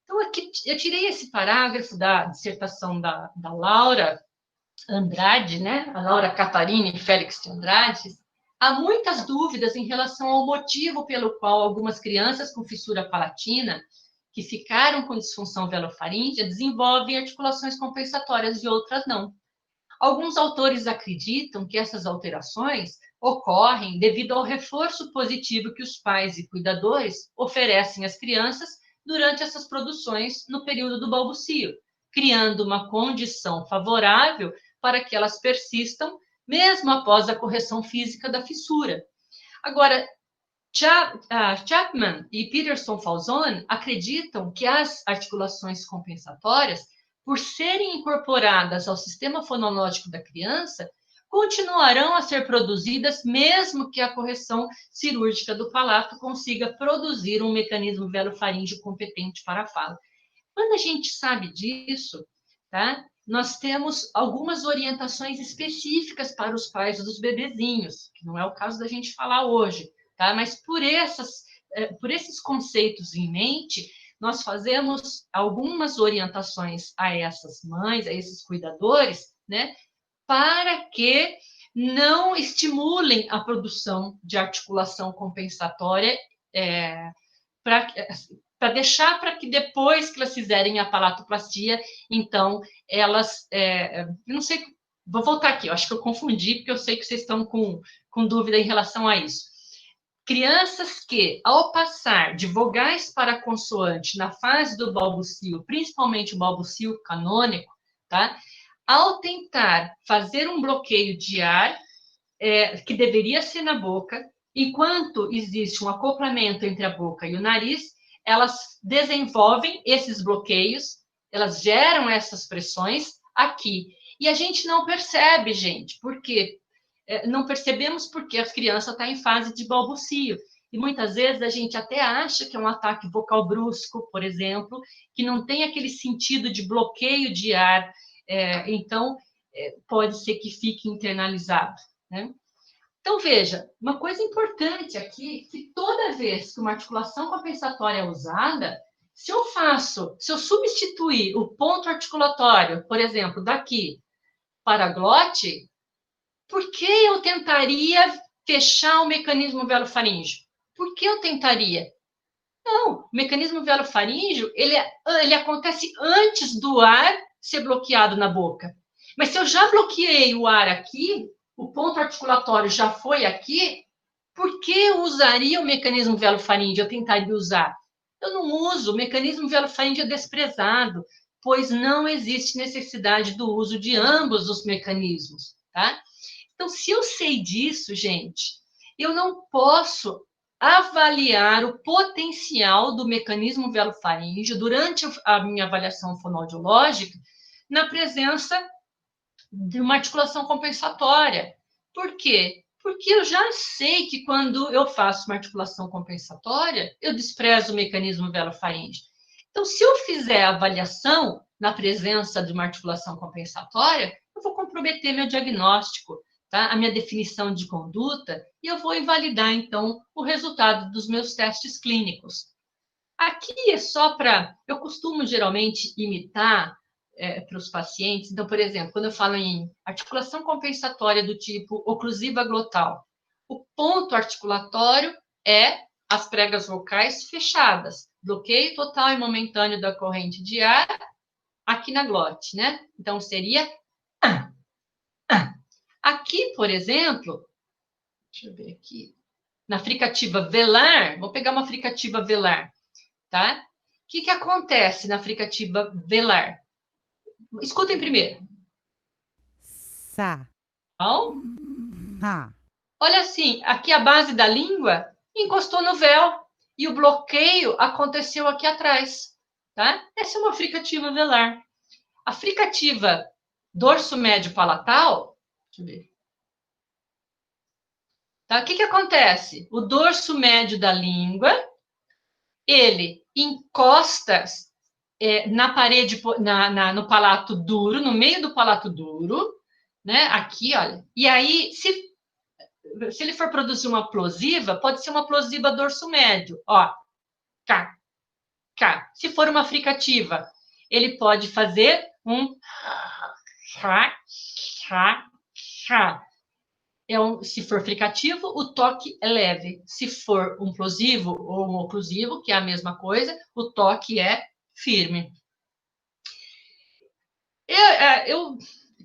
Então, aqui eu tirei esse parágrafo da dissertação da Laura Andrade, né? A Laura Catarina e Félix de Andrade. Há muitas dúvidas em relação ao motivo pelo qual algumas crianças com fissura palatina, que ficaram com disfunção velofaríngea, desenvolvem articulações compensatórias e outras não. Alguns autores acreditam que essas alterações ocorrem devido ao reforço positivo que os pais e cuidadores oferecem às crianças durante essas produções no período do balbucio, criando uma condição favorável para que elas persistam mesmo após a correção física da fissura. Agora, Chapman e Peterson Falzone acreditam que as articulações compensatórias, por serem incorporadas ao sistema fonológico da criança, continuarão a ser produzidas mesmo que a correção cirúrgica do palato consiga produzir um mecanismo velofaríngeo competente para a fala. Quando a gente sabe disso, tá? Nós temos algumas orientações específicas para os pais dos bebezinhos, que não é o caso da gente falar hoje, tá? Mas por esses conceitos em mente, nós fazemos algumas orientações a essas mães, a esses cuidadores, né? Para que não estimulem a produção de articulação compensatória, para deixar para que depois que elas fizerem a palatoplastia, então, elas... não sei, vou voltar aqui, eu acho que eu confundi, porque eu sei que vocês estão com dúvida em relação a isso. crianças que, ao passar de vogais para consoante na fase do balbucio, principalmente o balbucio canônico, tá? Ao tentar fazer um bloqueio de ar, que deveria ser na boca, enquanto existe um acoplamento entre a boca e o nariz, elas desenvolvem esses bloqueios, elas geram essas pressões aqui. E a gente não percebe, gente, por quê? Não percebemos porque a criança está em fase de balbucio. E muitas vezes a gente até acha que é um ataque vocal brusco, por exemplo, que não tem aquele sentido de bloqueio de ar, então pode ser que fique internalizado, né? Então, veja, uma coisa importante aqui, que toda vez que uma articulação compensatória é usada, se eu substituir o ponto articulatório, por exemplo, daqui para a glote, por que eu tentaria fechar o mecanismo velofaríngeo? Por que eu tentaria? Não, o mecanismo velofaríngeo, ele acontece antes do ar ser bloqueado na boca. Mas se eu já bloqueei o ar aqui, o ponto articulatório já foi aqui, por que eu usaria o mecanismo velofaríngeo? Eu tentaria usar. Eu não uso, o mecanismo velofaríngeo é desprezado, pois não existe necessidade do uso de ambos os mecanismos, tá? Então, se eu sei disso, gente, eu não posso avaliar o potencial do mecanismo velofaríngeo durante a minha avaliação fonoaudiológica na presença de uma articulação compensatória. Por quê? Porque eu já sei que quando eu faço uma articulação compensatória, eu desprezo o mecanismo velofaríngeo. Então, se eu fizer a avaliação na presença de uma articulação compensatória, eu vou comprometer meu diagnóstico, tá? A minha definição de conduta, e eu vou invalidar, então, o resultado dos meus testes clínicos. Aqui é só para... Eu costumo, geralmente, imitar para os pacientes. Então, por exemplo, quando eu falo em articulação compensatória do tipo oclusiva glotal, o ponto articulatório é as pregas vocais fechadas, bloqueio total e momentâneo da corrente de ar aqui na glote, né? Então, seria... Aqui, por exemplo, deixa eu ver aqui, na fricativa velar, vou pegar uma fricativa velar, tá? O que acontece na fricativa velar? Escutem primeiro. Sa. Então, Ha. olha assim, aqui a base da língua encostou no véu e o bloqueio aconteceu aqui atrás, tá? Essa é uma fricativa velar. A fricativa dorso médio palatal, deixa eu ver. Tá? O que acontece? O dorso médio da língua, ele encosta na parede, no palato duro, no meio do palato duro, né? Aqui, olha. E aí, se ele for produzir uma plosiva, pode ser uma plosiva dorso médio, ó. Cá, cá. Se for uma fricativa, ele pode fazer um chá, chá, chá. Se for fricativo, o toque é leve. Se for um plosivo ou um oclusivo, que é a mesma coisa, o toque é firme.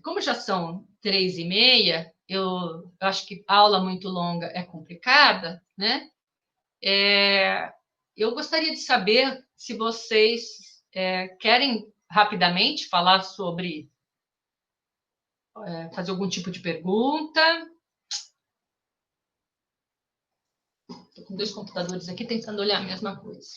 Como já são 3h30, eu acho que aula muito longa é complicada, né? Eu gostaria de saber se vocês querem rapidamente falar sobre, fazer algum tipo de pergunta. Estou com 2 computadores aqui tentando olhar a mesma coisa.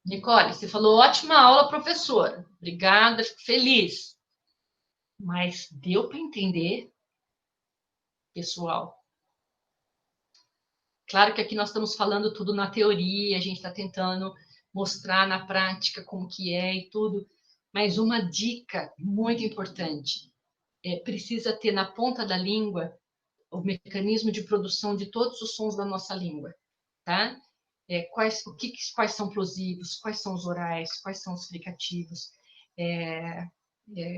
Nicole, você falou ótima aula, professora. Obrigada, fico feliz. Mas deu para entender, pessoal? Claro que aqui nós estamos falando tudo na teoria, a gente está tentando mostrar na prática como que é e tudo, mas uma dica muito importante, precisa ter na ponta da língua o mecanismo de produção de todos os sons da nossa língua, tá? Quais são plosivos, quais são os orais, quais são os fricativos,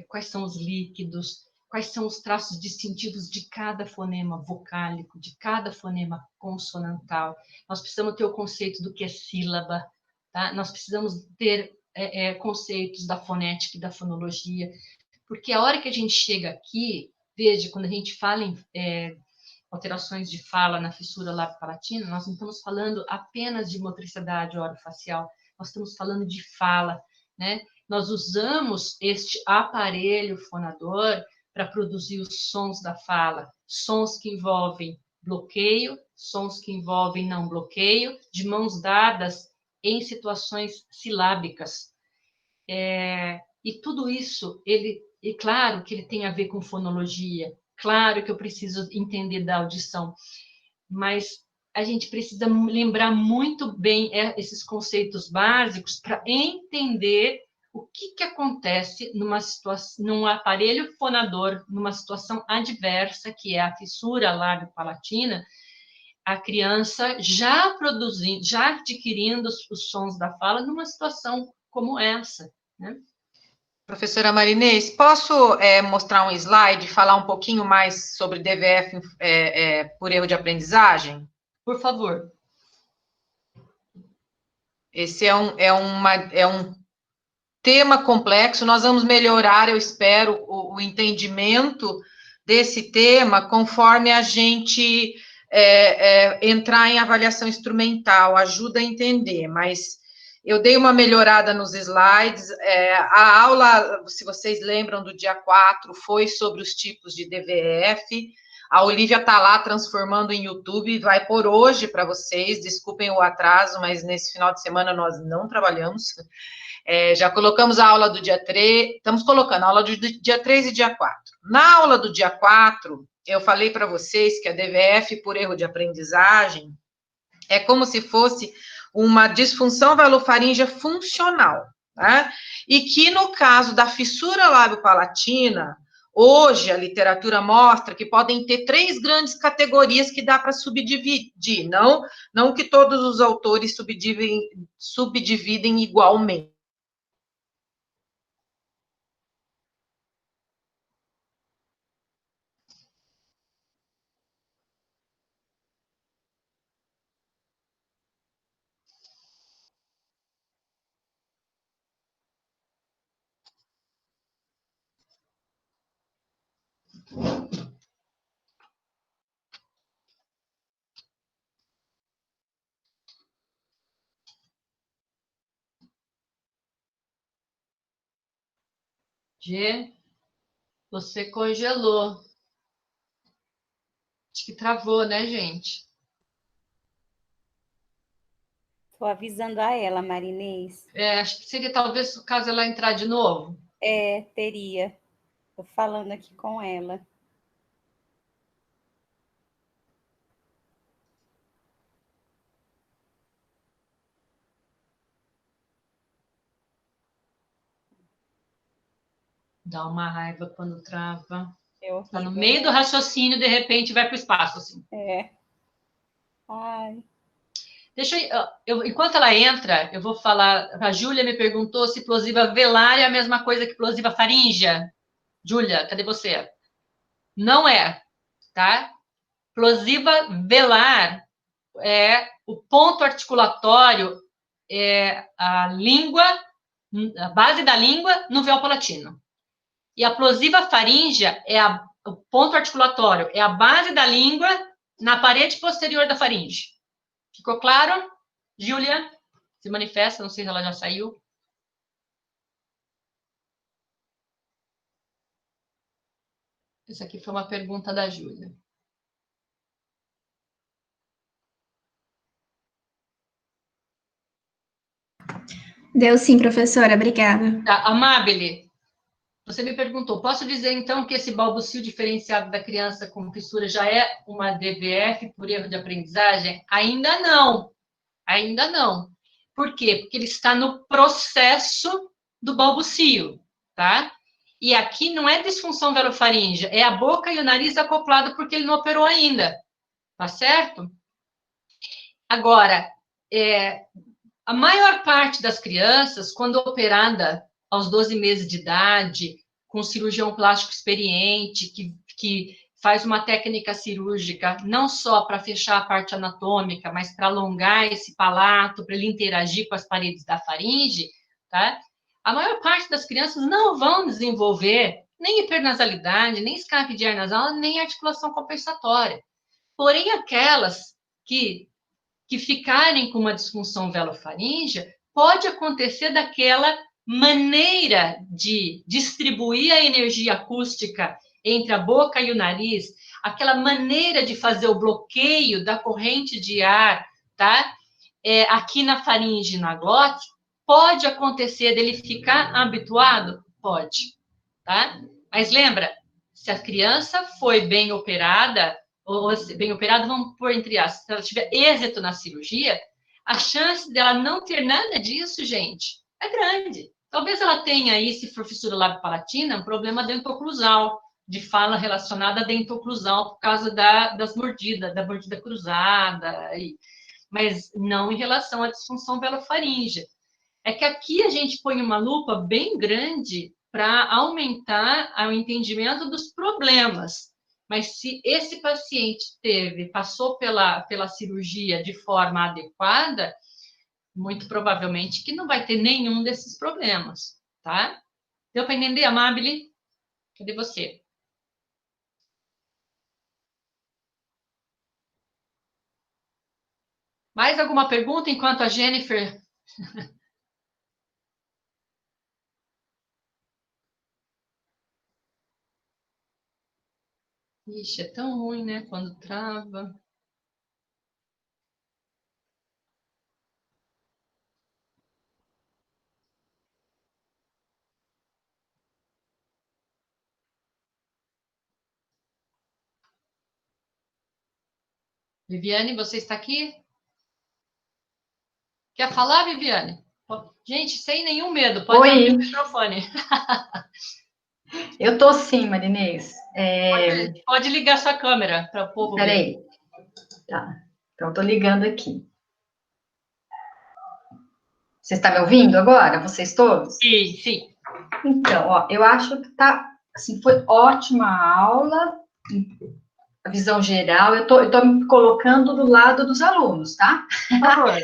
quais são os líquidos, quais são os traços distintivos de cada fonema vocálico, de cada fonema consonantal. Nós precisamos ter o conceito do que é sílaba, tá? Nós precisamos ter conceitos da fonética e da fonologia, porque a hora que a gente chega aqui, veja, quando a gente fala em alterações de fala na fissura lábio-palatina, nós não estamos falando apenas de motricidade orofacial, nós estamos falando de fala, né? Nós usamos este aparelho fonador para produzir os sons da fala, sons que envolvem bloqueio, sons que envolvem não bloqueio, de mãos dadas em situações silábicas. E tudo isso, claro que ele tem a ver com fonologia, claro que eu preciso entender da audição, mas a gente precisa lembrar muito bem esses conceitos básicos para entender o que acontece num aparelho fonador, numa situação adversa, que é a fissura lábio-palatina, a criança já produzindo, já adquirindo os sons da fala numa situação como essa, né? Professora Marinês, posso mostrar um slide e falar um pouquinho mais sobre DVF por erro de aprendizagem? Por favor. Esse é um tema complexo, nós vamos melhorar, eu espero, o entendimento desse tema conforme a gente entrar em avaliação instrumental, ajuda a entender, mas eu dei uma melhorada nos slides, a aula, se vocês lembram, do dia 4, foi sobre os tipos de DVF, a Olivia está lá transformando em YouTube, vai por hoje para vocês, desculpem o atraso, mas nesse final de semana nós não trabalhamos. Já colocamos a aula do dia 3, estamos colocando a aula do dia 3 e dia 4. Na aula do dia 4, eu falei para vocês que a DVF por erro de aprendizagem é como se fosse uma disfunção velofaríngea funcional, tá? E que no caso da fissura lábio-palatina, hoje a literatura mostra que podem ter 3 grandes categorias que dá para subdividir, não que todos os autores subdividem igualmente. G, você congelou. Acho que travou, né, gente? Estou avisando a ela, Marinês. Acho que seria talvez o caso ela entrar de novo. Teria. Estou falando aqui com ela. Dá uma raiva quando trava. Tá no meio do raciocínio, de repente, vai para o espaço, assim. Ai. Deixa enquanto ela entra, eu vou falar. A Júlia me perguntou se plosiva velar é a mesma coisa que plosiva faríngea. Júlia, cadê você? Não é, tá? Plosiva velar é o ponto articulatório, a língua, a base da língua no véu palatino. E a plosiva faríngea é o ponto articulatório, é a base da língua na parede posterior da faringe. Ficou claro? Júlia, se manifesta, não sei se ela já saiu. Essa aqui foi uma pergunta da Júlia. Deu sim, professora, obrigada. Tá, Amabile, você me perguntou, posso dizer então que esse balbucio diferenciado da criança com fissura já é uma DVF por erro de aprendizagem? Ainda não. Ainda não. Por quê? Porque ele está no processo do balbucio, tá? E aqui não é disfunção velofaríngea, é a boca e o nariz acoplado porque ele não operou ainda, tá certo? Agora, a maior parte das crianças, quando operada aos 12 meses de idade, com um cirurgião plástico experiente, que faz uma técnica cirúrgica não só para fechar a parte anatômica, mas para alongar esse palato, para ele interagir com as paredes da faringe, tá? A maior parte das crianças não vão desenvolver nem hipernasalidade, nem escape de ar nasal, nem articulação compensatória. Porém, aquelas que ficarem com uma disfunção velofaríngea, pode acontecer daquela maneira de distribuir a energia acústica entre a boca e o nariz, aquela maneira de fazer o bloqueio da corrente de ar, tá? Aqui na faringe e na glote, pode acontecer dele ficar habituado? Pode, tá? Mas lembra, se a criança foi bem operada, vamos pôr entre aspas, se ela tiver êxito na cirurgia, a chance dela não ter nada disso, gente, é grande. Talvez ela tenha aí, se for fissura lábio-palatina, um problema dentoclusal, de fala relacionada à dentoclusal por causa das mordidas, da mordida cruzada, mas não em relação à disfunção velofaríngea. É que aqui a gente põe uma lupa bem grande para aumentar o entendimento dos problemas. Mas se esse paciente passou pela cirurgia de forma adequada, muito provavelmente que não vai ter nenhum desses problemas, tá? Deu para entender, Amabile? Cadê você? Mais alguma pergunta enquanto a Jennifer... Ixi, é tão ruim, né? Quando trava. Viviane, você está aqui? Quer falar, Viviane? Gente, sem nenhum medo, pode abrir o microfone. Eu tô sim, Marinês. Pode ligar sua câmera para o povo ver. Peraí. Tá. Então, tô ligando aqui. Você está me ouvindo agora? Vocês todos? Sim, sim. Então, ó, eu acho que tá, assim, foi ótima a aula, a visão geral. Eu tô me colocando do lado dos alunos, tá? Por favor.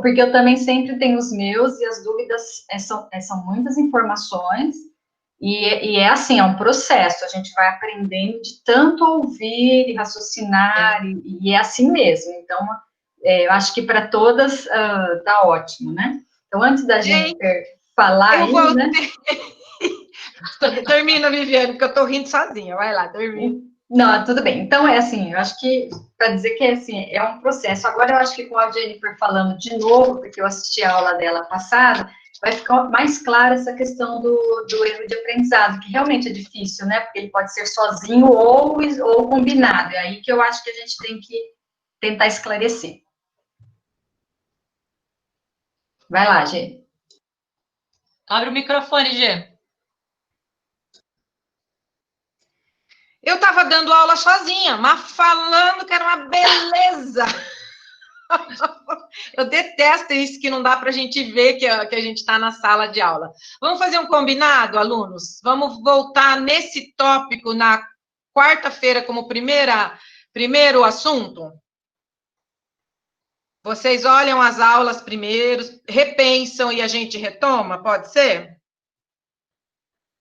Porque eu também sempre tenho os meus e as dúvidas são muitas informações. E é assim, é um processo, a gente vai aprendendo de tanto ouvir e raciocinar, e é assim mesmo. Então, eu acho que para todas tá ótimo, né? Então, antes da gente falar aí, né? Termina, Viviane, porque eu estou rindo sozinha. Vai lá, termina. Não, tudo bem. Então, é assim, eu acho que, para dizer que assim, é um processo. Agora, eu acho que com a Jennifer falando de novo, porque eu assisti a aula dela passada, vai ficar mais clara essa questão do erro de aprendizado, que realmente é difícil, né? Porque ele pode ser sozinho ou combinado. É aí que eu acho que a gente tem que tentar esclarecer. Vai lá, Gê. Abre o microfone, Gê. Eu estava dando aula sozinha, mas falando que era uma beleza. Eu detesto isso que não dá para a gente ver que a gente está na sala de aula. Vamos fazer um combinado, alunos? Vamos voltar nesse tópico na quarta-feira como primeiro assunto? Vocês olham as aulas primeiro, repensam e a gente retoma, pode ser?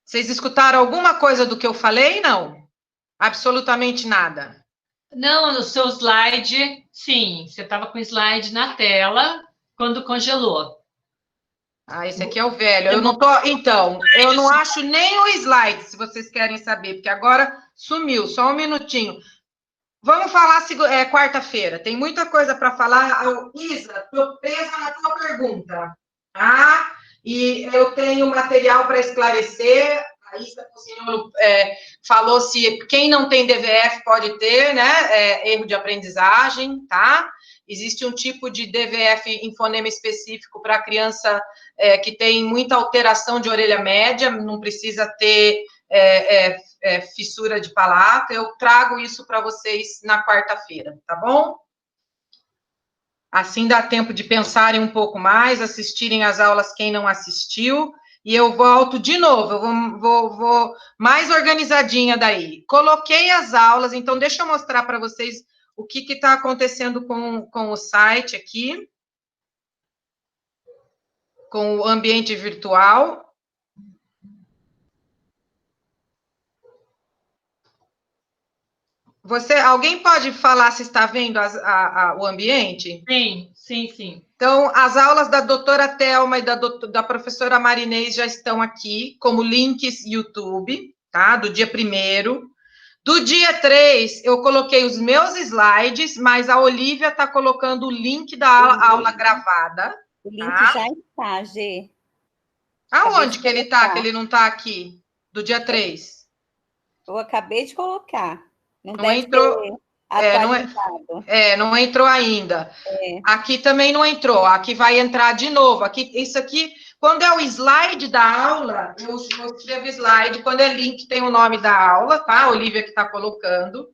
Vocês escutaram alguma coisa do que eu falei? Não? Absolutamente nada. Não, no seu slide, sim. Você estava com o slide na tela quando congelou. Ah, esse aqui é o velho. Eu não tô. Então, eu não acho nem o slide, se vocês querem saber, porque agora sumiu. Só um minutinho. Vamos falar quarta-feira. Tem muita coisa para falar. Isa, estou presa na tua pergunta. Ah, e eu tenho material para esclarecer. A Isa falou se quem não tem DVF pode ter, né? Erro de aprendizagem, tá? Existe um tipo de DVF em fonema específico para criança que tem muita alteração de orelha média, não precisa ter fissura de palato. Eu trago isso para vocês na quarta-feira, tá bom? Assim dá tempo de pensarem um pouco mais, assistirem as aulas quem não assistiu, e eu volto de novo, eu vou mais organizadinha daí. Coloquei as aulas, então deixa eu mostrar para vocês o que está acontecendo com o site aqui, com o ambiente virtual. Alguém pode falar se está vendo o ambiente? Sim. Então, as aulas da doutora Thelma e da professora Marinês já estão aqui, como links YouTube, tá? Do dia 1º. Do dia 3, eu coloquei os meus slides, mas a Olivia está colocando o link da aula gravada. O link tá? já está, Gê. Aonde que ele está, que ele não está aqui? Do dia 3. Eu acabei de colocar. Não Não entrou. Não entrou ainda. Aqui também não entrou. Aqui vai entrar de novo. Isso aqui, quando é o slide da aula, eu escrevo slide. Quando é link, tem o nome da aula, tá? A Olivia que está colocando.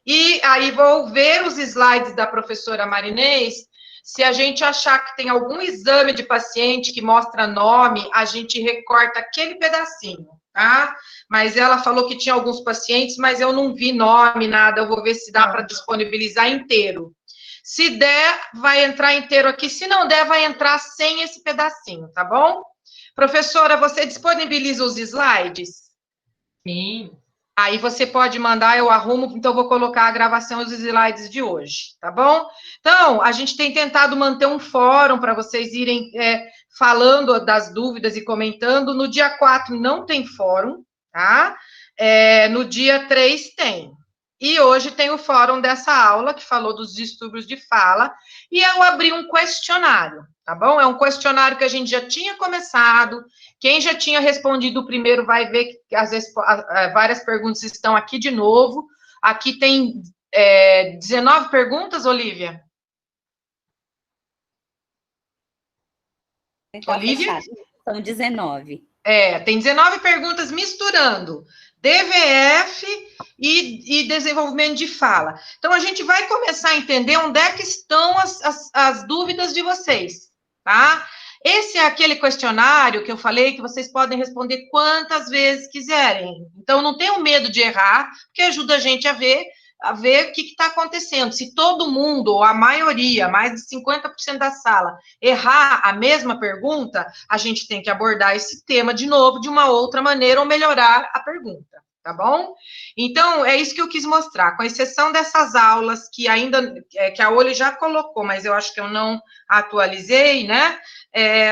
E aí vou ver os slides da professora Marinês. Se a gente achar que tem algum exame de paciente que mostra nome, a gente recorta aquele pedacinho, tá? Mas ela falou que tinha alguns pacientes, mas eu não vi nome, nada. Eu vou ver se dá para disponibilizar inteiro. Se der, vai entrar inteiro aqui. Se não der, vai entrar sem esse pedacinho, tá bom? Professora, você disponibiliza os slides? Sim. Aí você pode mandar, eu arrumo, então eu vou colocar a gravação dos slides de hoje, tá bom? Então, a gente tem tentado manter um fórum para vocês irem falando das dúvidas e comentando. No dia 4 não tem fórum, tá? No dia 3 tem. E hoje tem o fórum dessa aula, que falou dos distúrbios de fala, e eu abri um questionário, tá bom? É um questionário que a gente já tinha começado. Quem já tinha respondido o primeiro vai ver que às vezes várias perguntas estão aqui de novo. Aqui tem 19 perguntas, Olivia? Olivia? São 19. Tem 19 perguntas misturando DVF e desenvolvimento de fala. Então, a gente vai começar a entender onde é que estão as dúvidas de vocês, tá? Esse é aquele questionário que eu falei que vocês podem responder quantas vezes quiserem. Então, não tenham medo de errar, porque ajuda a gente a ver o que está acontecendo. Se todo mundo, ou a maioria, mais de 50% da sala, errar a mesma pergunta, a gente tem que abordar esse tema de novo, de uma outra maneira, ou melhorar a pergunta, tá bom? Então, é isso que eu quis mostrar, com exceção dessas aulas que ainda, que a Oli já colocou, mas eu acho que eu não atualizei, né?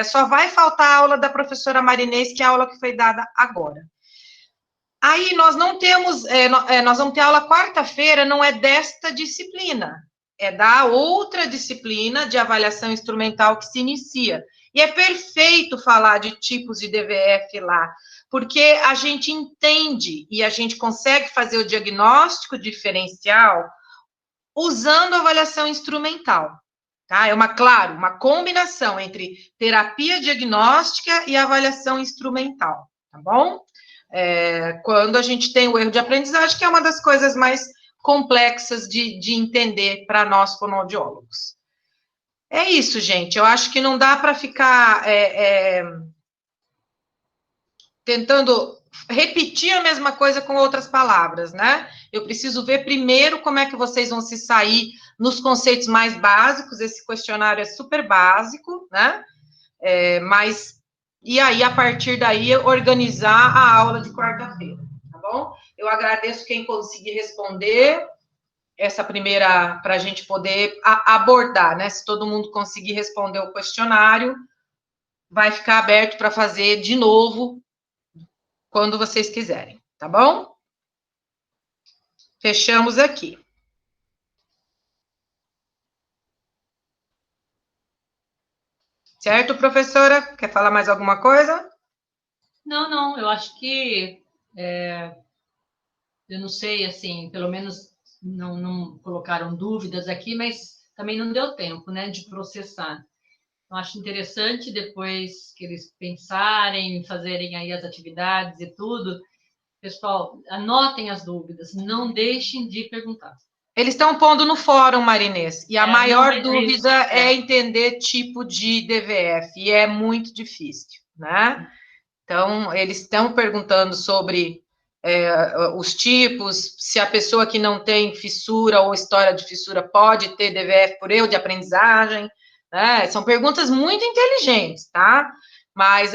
Só vai faltar a aula da professora Marinês, que é a aula que foi dada agora. Aí nós não temos, nós vamos ter aula quarta-feira, não é desta disciplina, é da outra disciplina de avaliação instrumental que se inicia. E é perfeito falar de tipos de DVF lá, porque a gente entende e a gente consegue fazer o diagnóstico diferencial usando a avaliação instrumental, tá? Claro, uma combinação entre terapia diagnóstica e avaliação instrumental, tá bom? Quando a gente tem o erro de aprendizagem, que é uma das coisas mais complexas de entender para nós fonoaudiólogos. É isso, gente. Eu acho que não dá para ficar tentando repetir a mesma coisa com outras palavras, né? Eu preciso ver primeiro como é que vocês vão se sair nos conceitos mais básicos. Esse questionário é super básico, né? E aí, a partir daí, organizar a aula de quarta-feira, tá bom? Eu agradeço quem conseguir responder essa primeira, para a gente poder abordar, né? Se todo mundo conseguir responder o questionário, vai ficar aberto para fazer de novo, quando vocês quiserem, tá bom? Fechamos aqui. Certo, professora? Quer falar mais alguma coisa? Não, eu acho que, eu não sei, assim, pelo menos não colocaram dúvidas aqui, mas também não deu tempo, né, de processar. Eu acho interessante, depois que eles pensarem, fazerem aí as atividades e tudo, pessoal, anotem as dúvidas, não deixem de perguntar. Eles estão pondo no fórum, Marinês, e a maior dúvida é entender tipo de DVF, e é muito difícil, né? Então, eles estão perguntando sobre os tipos, se a pessoa que não tem fissura ou história de fissura pode ter DVF por erro de aprendizagem, né? São perguntas muito inteligentes, tá? Mas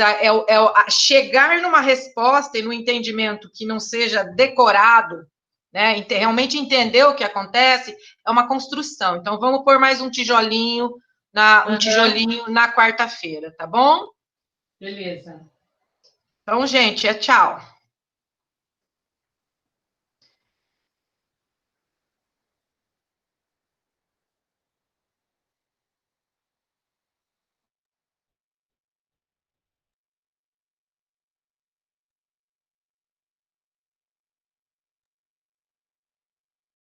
chegar numa resposta e no entendimento que não seja decorado, né? Realmente entender o que acontece é uma construção. Então, vamos pôr mais um tijolinho na quarta-feira, tá bom? Beleza. Então, gente, tchau.